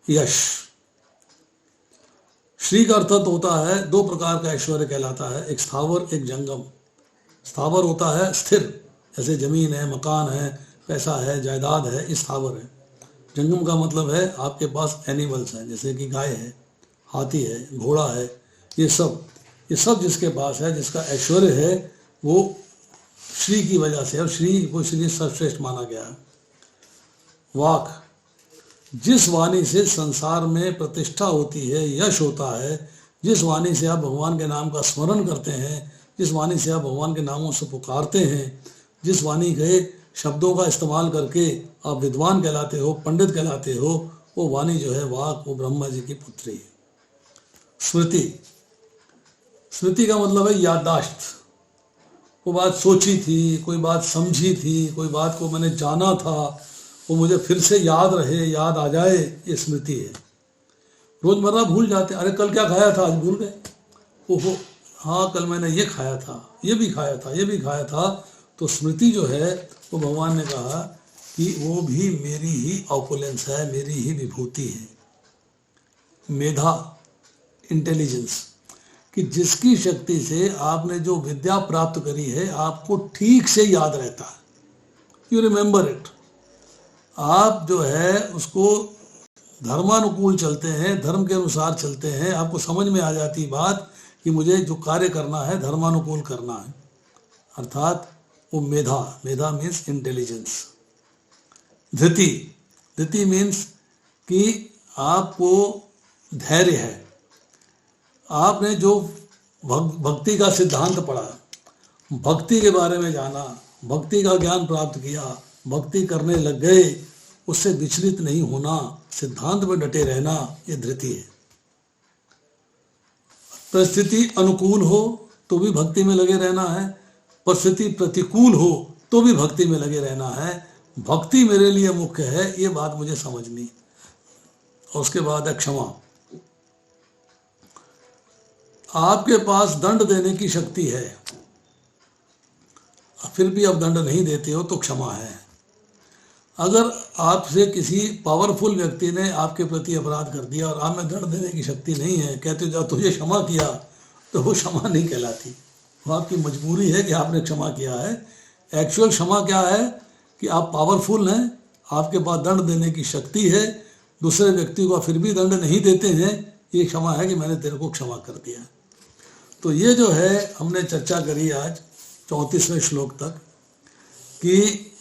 यश। श्री का अर्थ होता है 2 प्रकार का ऐश्वर्य कहलाता है, एक स्थावर एक जंगम। स्थावर होता है स्थिर, जैसे जमीन है, मकान है, पैसा है, जायदाद है, ये स्थावर है। जंगम का मतलब है आपके पास एनिमल्स हैं, जैसे कि गाय है, हाथी है, घोड़ा है, ये सब जिसके पास है, जिसका ऐश्वर्य है, वो श्री की वजह से, और श्री को इसलिए सर्वश्रेष्ठ माना गया है। वाक, जिस वाणी से संसार में प्रतिष्ठा होती है, यश होता है, जिस वाणी से आप भगवान के नाम का स्मरण करते हैं, जिस वाणी से आप भगवान के नामों से पुकारते हैं, जिस वाणी के शब्दों का इस्तेमाल करके आप विद्वान कहलाते हो, पंडित कहलाते हो, वो वाणी जो है वाक, वो ब्रह्मा जी की पुत्री है। स्मृति, स्मृति का मतलब है याददाश्त। वो बात सोची थी, कोई बात समझी थी, कोई बात को मैंने जाना था, वो मुझे फिर से याद रहे, याद आ जाए, ये स्मृति है। रोजमर्रा भूल जाते, अरे कल क्या खाया था, आज भूल गए। ओहो हाँ, कल मैंने ये खाया था, ये भी खाया था, ये भी खाया था। तो स्मृति जो है वो भगवान ने कहा कि वो भी मेरी ही ऑपुलेंस है, मेरी ही विभूति है। मेधा, इंटेलिजेंस, कि जिसकी शक्ति से आपने जो विद्या प्राप्त करी है आपको ठीक से याद रहता है, यू रिमेंबर इट। आप जो है उसको धर्मानुकूल चलते हैं, धर्म के अनुसार चलते हैं, आपको समझ में आ जाती बात कि मुझे जो कार्य करना है धर्मानुकूल करना है, अर्थात वो मेधा, मेधा मीन्स इंटेलिजेंस। धृति, धृति मीन्स कि आपको धैर्य है, आपने जो भक्ति का सिद्धांत पढ़ा, भक्ति के बारे में जाना, भक्ति का ज्ञान प्राप्त किया, भक्ति करने लग गए, उससे विचलित नहीं होना, सिद्धांत में डटे रहना, ये धृति है। परिस्थिति अनुकूल हो तो भी भक्ति में लगे रहना है, परिस्थिति प्रतिकूल हो तो भी भक्ति में लगे रहना है। भक्ति मेरे लिए मुख्य है, ये बात मुझे समझनी। और उसके बाद है क्षमा। आपके पास दंड देने की शक्ति है, फिर भी आप दंड नहीं देते हो तो क्षमा है। अगर आपसे किसी पावरफुल व्यक्ति ने आपके प्रति अपराध कर दिया और आप में दंड देने की शक्ति नहीं है, कहते जाओ तुझे क्षमा किया, तो वो क्षमा नहीं कहलाती, वो आपकी मजबूरी है कि आपने क्षमा किया है। एक्चुअल क्षमा क्या है कि आप पावरफुल हैं, आपके पास दंड देने की शक्ति है, दूसरे व्यक्ति को फिर भी दंड नहीं देते हैं, ये क्षमा है कि मैंने तेरे को क्षमा कर दिया। तो ये जो है हमने चर्चा करी आज 34वें श्लोक तक कि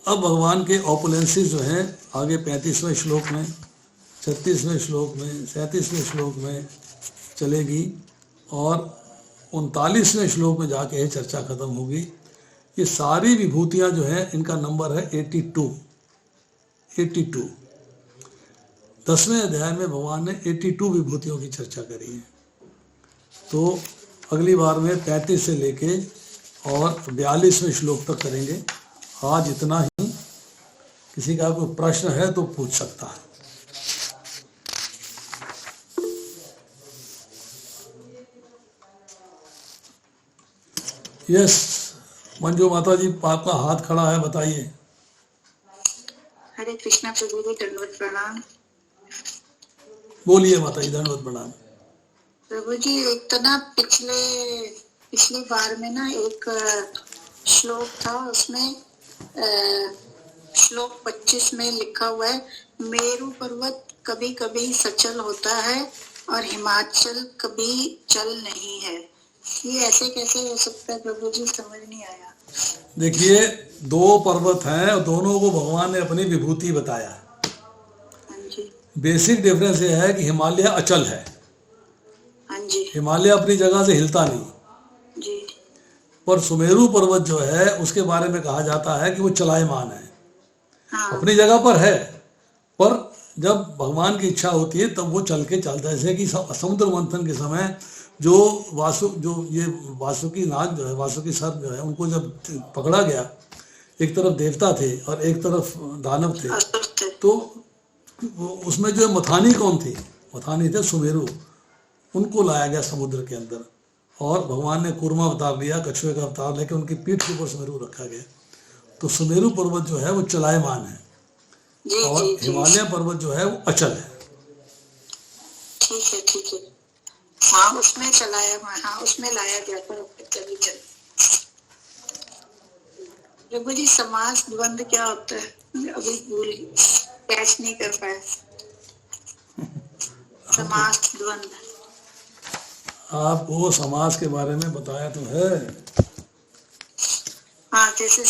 अब भगवान के ऑपुलेंसेस जो हैं आगे 35वें श्लोक में, 36वें श्लोक में, 37वें श्लोक में चलेगी और 39वें श्लोक में जाके ये चर्चा खत्म होगी। ये सारी विभूतियाँ जो हैं इनका नंबर है 82। 82 10वें अध्याय में भगवान ने 82 विभूतियों की चर्चा करी है। तो अगली बार में 35 से लेके और 42वें श्लोक तक करेंगे। आज इतना ही। किसी का कोई प्रश्न है तो पूछ सकता है। यस, मंजू माता जी आपका हाथ खड़ा है, बताइए। हरे कृष्णा प्रभु जी, दंडवत प्रणाम। बोलिए माता जी, दंडवत प्रणाम। प्रभु जी, एक तो ना पिछली बार में ना एक श्लोक था, उसमें श्लोक 25 में लिखा हुआ है, मेरू पर्वत कभी कभी सचल होता है और हिमाचल कभी चल नहीं है। ये ऐसे कैसे हो सकता है प्रभु जी, समझ नहीं आया। देखिए, दो पर्वत हैं और दोनों को भगवान ने अपनी विभूति बताया। हाँ जी। बेसिक डिफरेंस ये है कि हिमालय अचल है। हाँ जी। हिमालय अपनी जगह से हिलता नहीं जी। पर सुमेरु पर्वत जो है उसके बारे में कहा जाता है कि वो चलायमान है। हाँ। अपनी जगह पर है, पर जब भगवान की इच्छा होती है तब वो चल के चलता है। जैसे कि समुद्र मंथन के समय जो वासुकी नाग जो है, वासुकी सर्प जो है, उनको जब पकड़ा गया, एक तरफ देवता थे और एक तरफ दानव थे, तो उसमें जो मथानी कौन थी? मथानी थे सुमेरु। उनको लाया गया समुद्र के अंदर और भगवान ने कूर्मा अवतार लिया, कछुए का अवतार लेकर उनकी पीठ के ऊपर सुमेरु रखा गया। तो सुमेरु पर्वत जो है वो चलायमान है और हिमालय पर्वत जो है वो अचल है। ठीक है, ठीक है। हाँ, उसमें चलाया, हाँ उसमें लाया गया था, कभी चल। प्रभु जी, समास द्वंद क्या होता है? अभी भूल कैच नहीं कर पाए। समास द्वंद आपको समास के बारे में बताया तो है। हाँ, जैसे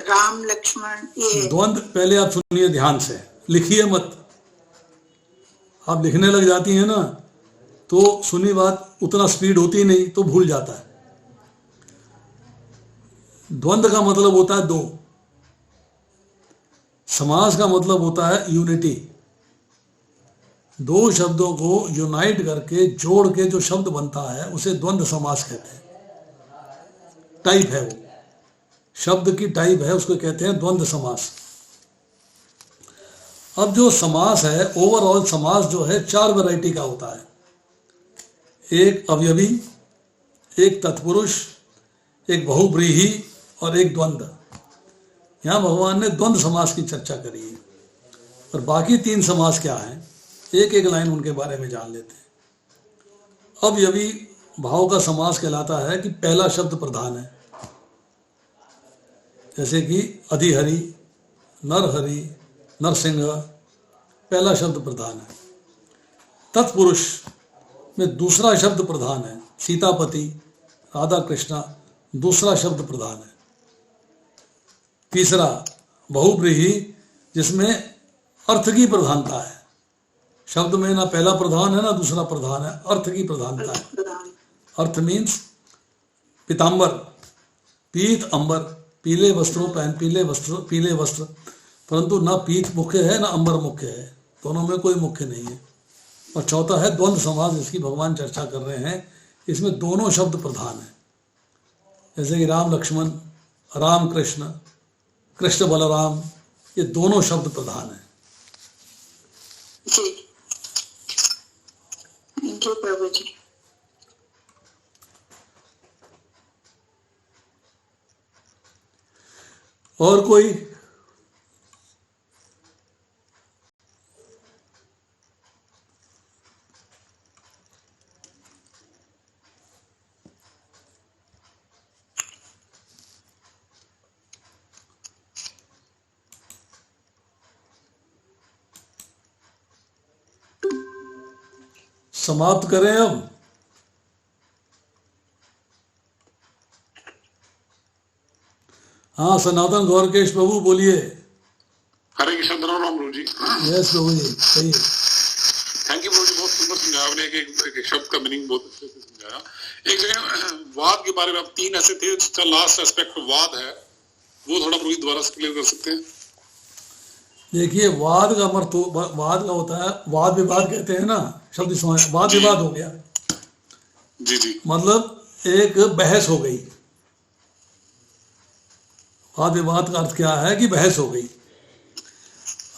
राम लक्ष्मण, ये द्वंद पहले आप सुनिए ध्यान से, लिखिए मत। आप लिखने लग जाती हैं ना तो सुनी बात उतना स्पीड होती नहीं तो भूल जाता है। द्वंद का मतलब होता है दो। समास का मतलब होता है यूनिटी, दो शब्दों को यूनाइट करके जोड़ के जो शब्द बनता है उसे द्वंद्व समास कहते हैं। टाइप है वो, शब्द की टाइप है, उसको कहते हैं द्वंद्व समास। अब जो समास है, ओवरऑल समास जो है 4 वैरायटी का होता है। एक अवयवी, एक तत्पुरुष, एक बहुब्रीहि और एक द्वंद्व। यहाँ भगवान ने द्वंद्व समास की चर्चा करी है। और बाकी 3 समास क्या हैं, एक एक लाइन उनके बारे में जान लेते हैं। अवयवी भाव का समास कहलाता है कि पहला शब्द प्रधान है, जैसे कि अधिहरि, नरहरि, नरसिंह, पहला शब्द प्रधान है। तत्पुरुष में दूसरा शब्द प्रधान है, सीतापति, राधा कृष्णा, दूसरा शब्द प्रधान है। तीसरा बहुब्रीहि, जिसमें अर्थ की प्रधानता है, शब्द में ना पहला प्रधान है ना दूसरा प्रधान है, अर्थ की प्रधानता है। अर्थ मीन्स पीतांबर, पीत अंबर, पीले वस्त्रों पहन, पीले वस्त्र, परंतु ना पीत मुख्य है ना अंबर मुख्य है, दोनों में कोई मुख्य नहीं है। और चौथा है द्वंद्व समास, जिसकी भगवान चर्चा कर रहे हैं। इसमें दोनों शब्द प्रधान है, जैसे कि राम लक्ष्मण, राम कृष्ण, कृष्ण बलराम, ये दोनों शब्द प्रधान है। जी, थैंक यू प्रभु जी। और कोई? समाप्त करें अब? हाँ, सनातन गौरकेश प्रभु बोलिए। हरे कृष्ण, राम प्रभु जी। यस प्रभु जी, सही। थैंक यू प्रभु जी, बहुत सुंदर समझाया आपने। एक शब्द का मीनिंग बहुत अच्छे से समझाया। एक जगह वाद के बारे में आप 3 ऐसे थे, जिसका लास्ट एस्पेक्ट वाद है, वो थोड़ा प्रभु दोबारा से क्लियर कर सकते हैं? देखिए, वाद का अर्थ तो वाद का होता है, वाद विवाद कहते हैं ना, शब्द समझ, वाद विवाद हो गया जी जी, मतलब एक बहस हो गई। वाद विवाद का अर्थ क्या है कि बहस हो गई।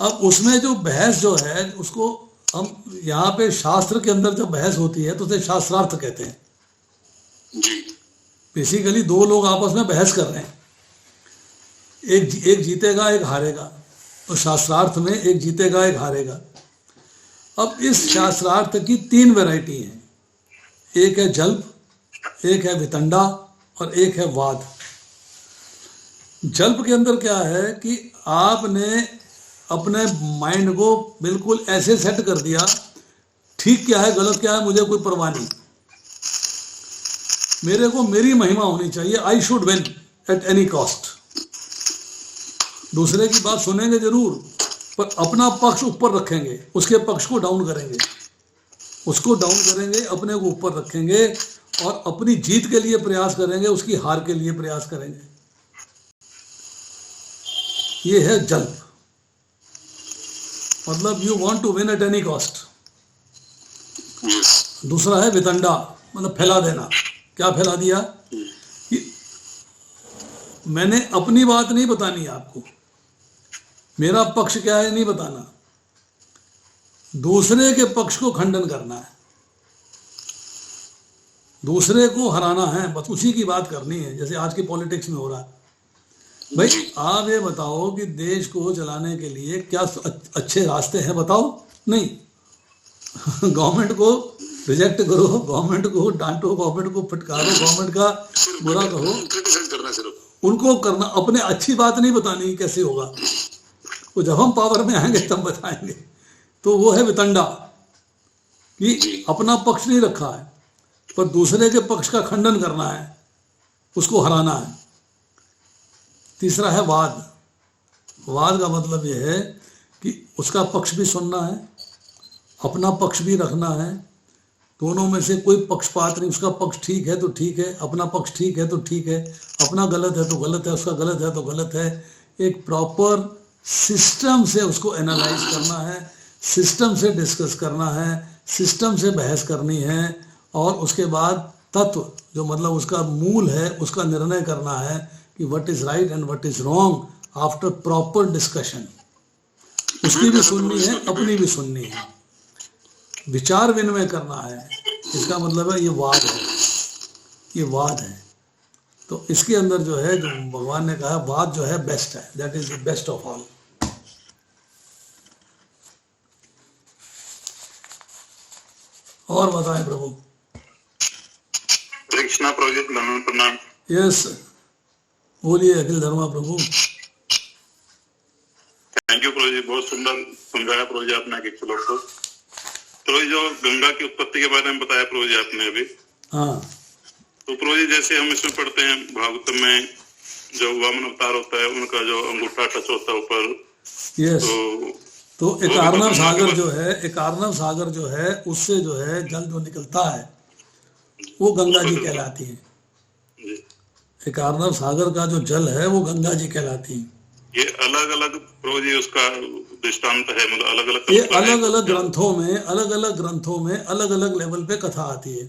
अब उसमें जो बहस जो है, उसको हम यहाँ पे शास्त्र के अंदर जब बहस होती है तो उसे शास्त्रार्थ कहते हैं। जी, बेसिकली 2 लोग आपस में बहस कर रहे हैं, एक जीतेगा एक हारेगा, तो शास्त्रार्थ में एक जीतेगा एक हारेगा। अब इस शास्त्रार्थ की 3 वैरायटी हैं, एक है जल्प, एक है वितंडा और एक है वाद। जल्प के अंदर क्या है कि आपने अपने माइंड को बिल्कुल ऐसे सेट कर दिया, ठीक क्या है गलत क्या है मुझे कोई परवाह नहीं, मेरे को मेरी महिमा होनी चाहिए, I should win at any cost. दूसरे की बात सुनेंगे जरूर, पर अपना पक्ष ऊपर रखेंगे, उसके पक्ष को डाउन करेंगे, उसको डाउन करेंगे, अपने को ऊपर रखेंगे और अपनी जीत के लिए प्रयास करेंगे, उसकी हार के लिए प्रयास करेंगे। ये है जल्प, मतलब you want to win at any cost. दूसरा है वितंडा, मतलब फैला देना। क्या फैला दिया कि मैंने अपनी बात नहीं बतानी है आपको, मेरा पक्ष क्या है नहीं बताना, दूसरे के पक्ष को खंडन करना है, दूसरे को हराना है, बस उसी की बात करनी है। जैसे आज की पॉलिटिक्स में हो रहा है। भाई आप ये बताओ कि देश को चलाने के लिए क्या अच्छे रास्ते हैं, बताओ। नहीं गवर्नमेंट को रिजेक्ट करो, गवर्नमेंट को डांटो, गवर्नमेंट को फटकारो, गवर्नमेंट का बुरा कहो, उनको करना, अपने अच्छी बात नहीं बतानी कैसे होगा, वो जब हम पावर में आएंगे तब बताएंगे। तो वो है वितंडा, कि अपना पक्ष नहीं रखा है पर दूसरे के पक्ष का खंडन करना है, उसको हराना है। तीसरा है वाद। वाद का मतलब यह है कि उसका पक्ष भी सुनना है, अपना पक्ष भी रखना है, दोनों में से कोई पक्षपात नहीं। उसका पक्ष ठीक है तो ठीक है, अपना पक्ष ठीक है तो ठीक है, अपना गलत है तो गलत है, उसका गलत है तो गलत है। एक प्रॉपर सिस्टम से उसको एनालाइज करना है, सिस्टम से डिस्कस करना है, सिस्टम से बहस करनी है, और उसके बाद तत्व जो मतलब उसका मूल है उसका निर्णय करना है कि what is right and what is wrong after proper discussion. उसकी भी सुननी है, अपनी भी सुननी है, विचार विनिमय करना है। इसका मतलब है ये वाद है, ये वाद है। तो इसके अंदर जो है, जो भगवान ने कहा वाद जो है बेस्ट है, that is the best of all. और बताएं प्रभु। कृष्णा प्रोजेक्ट प्रणाम। यस, बोलिए अखिल धर्मा प्रभु। थैंक यू प्रभु जी, बहुत सुंदर समझाया प्रभु जी आपने एक श्लोक को। प्रभु जी जो गंगा की उत्पत्ति के बारे में बताया प्रभु जी आपने अभी, हाँ, तो प्रभु जी जैसे हम इसमें पढ़ते हैं भागवत में जो वामन अवतार होता है उनका जो अंगूठा टच होता है ऊपर, यस, तो एक आर्नव सागर जो है, एक आर्नव सागर जो है उससे जो है जल जो निकलता है वो गंगा जी कहलाती है। जी। एक आर्नव सागर का जो जल है वो गंगा जी कहलाती है। ये अलग अलग प्रभु जी उसका दृष्टांत है, मतलब अलग अलग, ये अलग अलग ग्रंथों में, अलग अलग ग्रंथों में अलग अलग लेवल पे कथा आती है।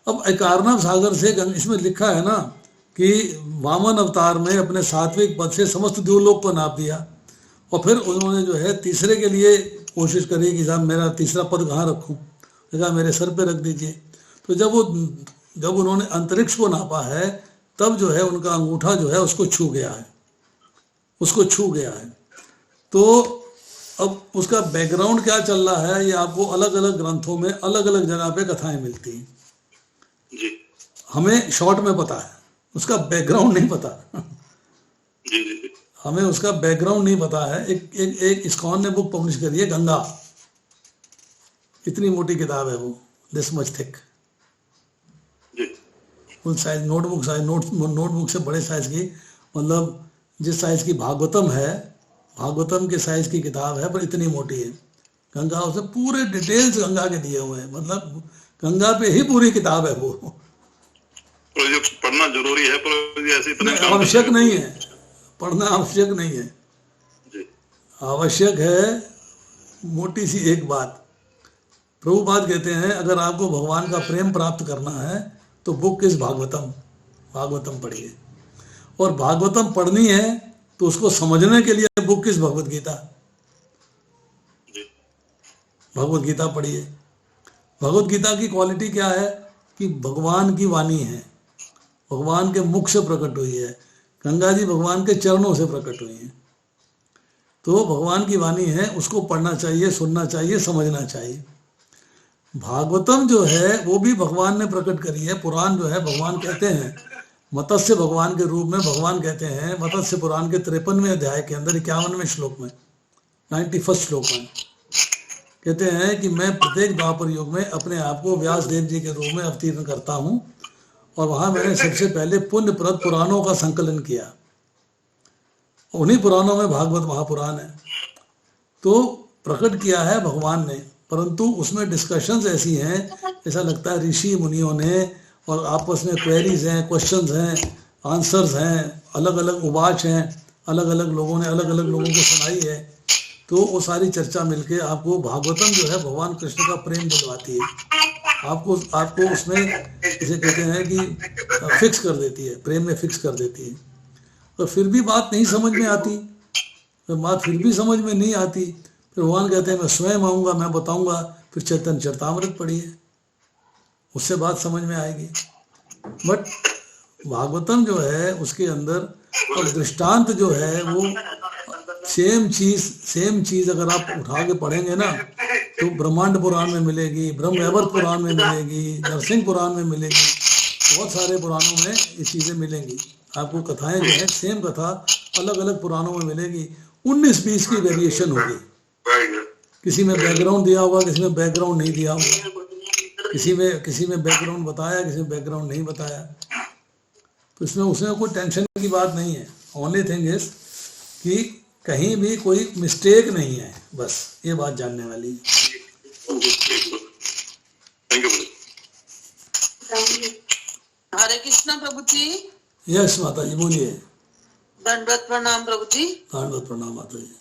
अब एक आर्नव सागर से इसमें लिखा है ना कि वामन अवतार में अपने सात्विक पद से समस्त देवलोक को नाप दिया, और फिर उन्होंने जो है तीसरे के लिए कोशिश करी कि साहब मेरा तीसरा पद कहाँ रखूं, कहा मेरे सर पे रख दीजिए। तो जब उन्होंने अंतरिक्ष को नापा है तब जो है उनका अंगूठा जो है उसको छू गया है, उसको छू गया है। तो अब उसका बैकग्राउंड क्या चल रहा है ये आपको अलग अलग ग्रंथों में अलग अलग जगह पे कथाएं मिलती हैं। जी। हमें शॉर्ट में पता है, उसका बैकग्राउंड नहीं पता। जी जी जी। हमें उसका बैकग्राउंड नहीं पता है। एक इस्कॉन ने बुक पब्लिश करी है गंगा, इतनी मोटी किताब है वो, this much thick, full size notebook size, notebook से बड़े साइज की, मतलब जिस साइज की भागवतम है, भागवतम के साइज की किताब है पर इतनी मोटी है गंगा। उसे पूरे डिटेल्स गंगा के दिए हुए हैं, मतलब गंगा पे ही पूरी किताब है वो। पढ़ना जरूरी है पर ऐसे इतने आवश्यक नहीं है, पढ़ना आवश्यक नहीं है। आवश्यक है मोटी सी एक बात। प्रभुपाद कहते हैं अगर आपको भगवान का प्रेम प्राप्त करना है तो बुक इज भागवतम, भागवतम पढ़िए। और भागवतम पढ़नी है तो उसको समझने के लिए बुक इज भगवत गीता, भगवत गीता पढ़िए। भगवत गीता की क्वालिटी क्या है कि भगवान की वाणी है, भगवान के मुख से प्रकट हुई है। गंगा जी भगवान के चरणों से प्रकट हुई है, तो भगवान की वाणी है, उसको पढ़ना चाहिए, सुनना चाहिए, समझना चाहिए। भागवतम जो है वो भी भगवान ने प्रकट करी है। पुराण जो है भगवान कहते हैं मत्स्य भगवान के रूप में, भगवान कहते हैं मत्स्य पुराण के 53वें अध्याय के अंदर 51वें श्लोक में, 91 श्लोक में कहते हैं कि मैं प्रत्येक द्वापर युग में अपने आप को व्यास देव जी के रूप में अवतीर्ण करता हूँ, और वहां मैंने सबसे पहले पुण्यप्रद पुराणों का संकलन किया। उन्हीं पुराणों में भागवत महापुराण है, तो प्रकट किया है भगवान ने, परंतु उसमें डिस्कशंस ऐसी हैं, ऐसा लगता है ऋषि मुनियों ने, और आपस में क्वेरीज हैं, क्वेश्चंस हैं, आंसर्स हैं, अलग अलग उवाच हैं, अलग अलग लोगों ने अलग अलग लोगों को सुनाई है। तो वो सारी चर्चा मिलके आपको भागवतम जो है भगवान कृष्ण का प्रेम दिलवाती है। आपको उसमें इसे कहते हैं कि फिक्स कर देती है, प्रेम में फिक्स कर देती है। तो फिर भी बात नहीं समझ में आती, बात फिर भी समझ में नहीं आती, फिर भगवान कहते हैं मैं स्वयं आऊँगा, मैं बताऊँगा। फिर चैतन्य चरितामृत पढ़िए, उससे बात समझ में आएगी। बट भागवतम जो है उसके अंदर और दृष्टांत जो है वो सेम चीज अगर आप उठा के पढ़ेंगे ना तो ब्रह्मांड पुराण में मिलेगी, ब्रह्म वैवर्त पुराण में मिलेगी, नरसिंह पुराण में मिलेगी, बहुत सारे पुराणों में ये चीजें मिलेंगी। आपको कथाएं जो है सेम कथा अलग अलग पुराणों में मिलेगी। 19-20 की वेरिएशन होगी, किसी में बैकग्राउंड दिया होगा, किसी में बैकग्राउंड नहीं दिया होगा, किसी में बैकग्राउंड बताया, किसी में बैकग्राउंड नहीं बताया। तो उसमें कोई टेंशन की बात नहीं है। ओनली थिंग इज कि कहीं भी कोई मिस्टेक नहीं है, बस ये बात जानने वाली है। हरे कृष्णा प्रभु जी। यस माता जी बोलिए। दंडवत प्रणाम प्रभु जी। दंडवत प्रणाम माता जी।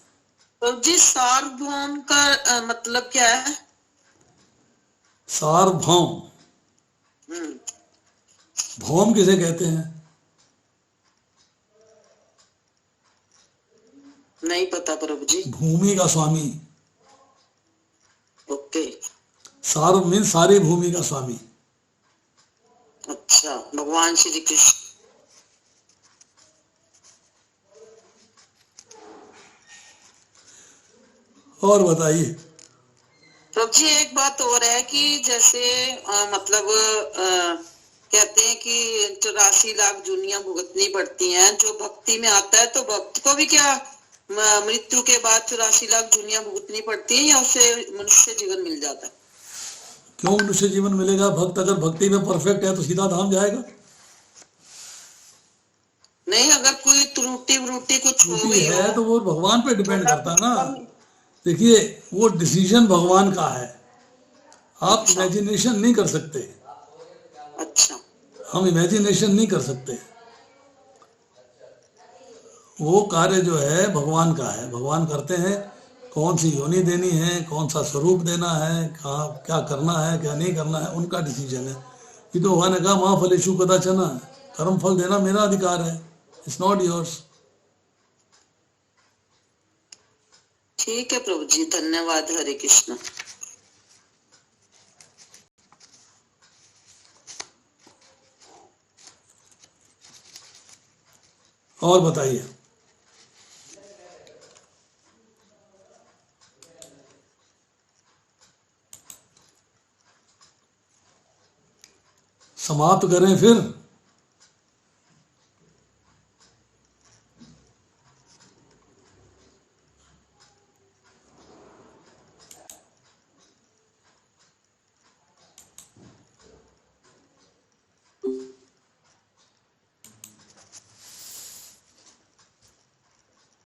प्रभु जी सार्वभौम का मतलब क्या है? सार्वभौम, भौम किसे कहते हैं? नहीं पता प्रभु जी। भूमि का स्वामी। ओके। सार्व मीन सारी भूमि का स्वामी। अच्छा, भगवान श्री कृष्ण। और बताइए प्रभु जी एक बात और है कि जैसे मतलब कहते हैं कि 84 लाख जूनियां भुगतनी पड़ती हैं। जो भक्ति में आता है तो भक्त को भी क्या मृत्यु के बाद 84 लाख जूनियां भुगतनी पड़ती हैं या उसे मनुष्य जीवन मिल जाता है? क्यों मनुष्य जीवन मिलेगा? भक्त अगर भक्ति में परफेक्ट है तो सीधा धाम जाएगा। नहीं, अगर कोई त्रुटि व्रुटि कुछ हो गई है हो तो वो भगवान पे डिपेंड करता है ना। देखिए वो डिसीजन भगवान का है, आप इमेजिनेशन नहीं कर सकते। अच्छा, हम इमेजिनेशन नहीं कर सकते। वो कार्य जो है भगवान का है, भगवान करते हैं। कौन सी योनि देनी है, कौन सा स्वरूप देना है, कहाँ क्या करना है क्या नहीं करना है, उनका डिसीजन है। ये तो भगवान ने कहा माँ फलेषु कदाचन, कर्म फल देना मेरा अधिकार है, इट्स नॉट योर्स। ठीक है प्रभु जी, धन्यवाद। हरे कृष्ण। और बताइए। समाप्त करें फिर।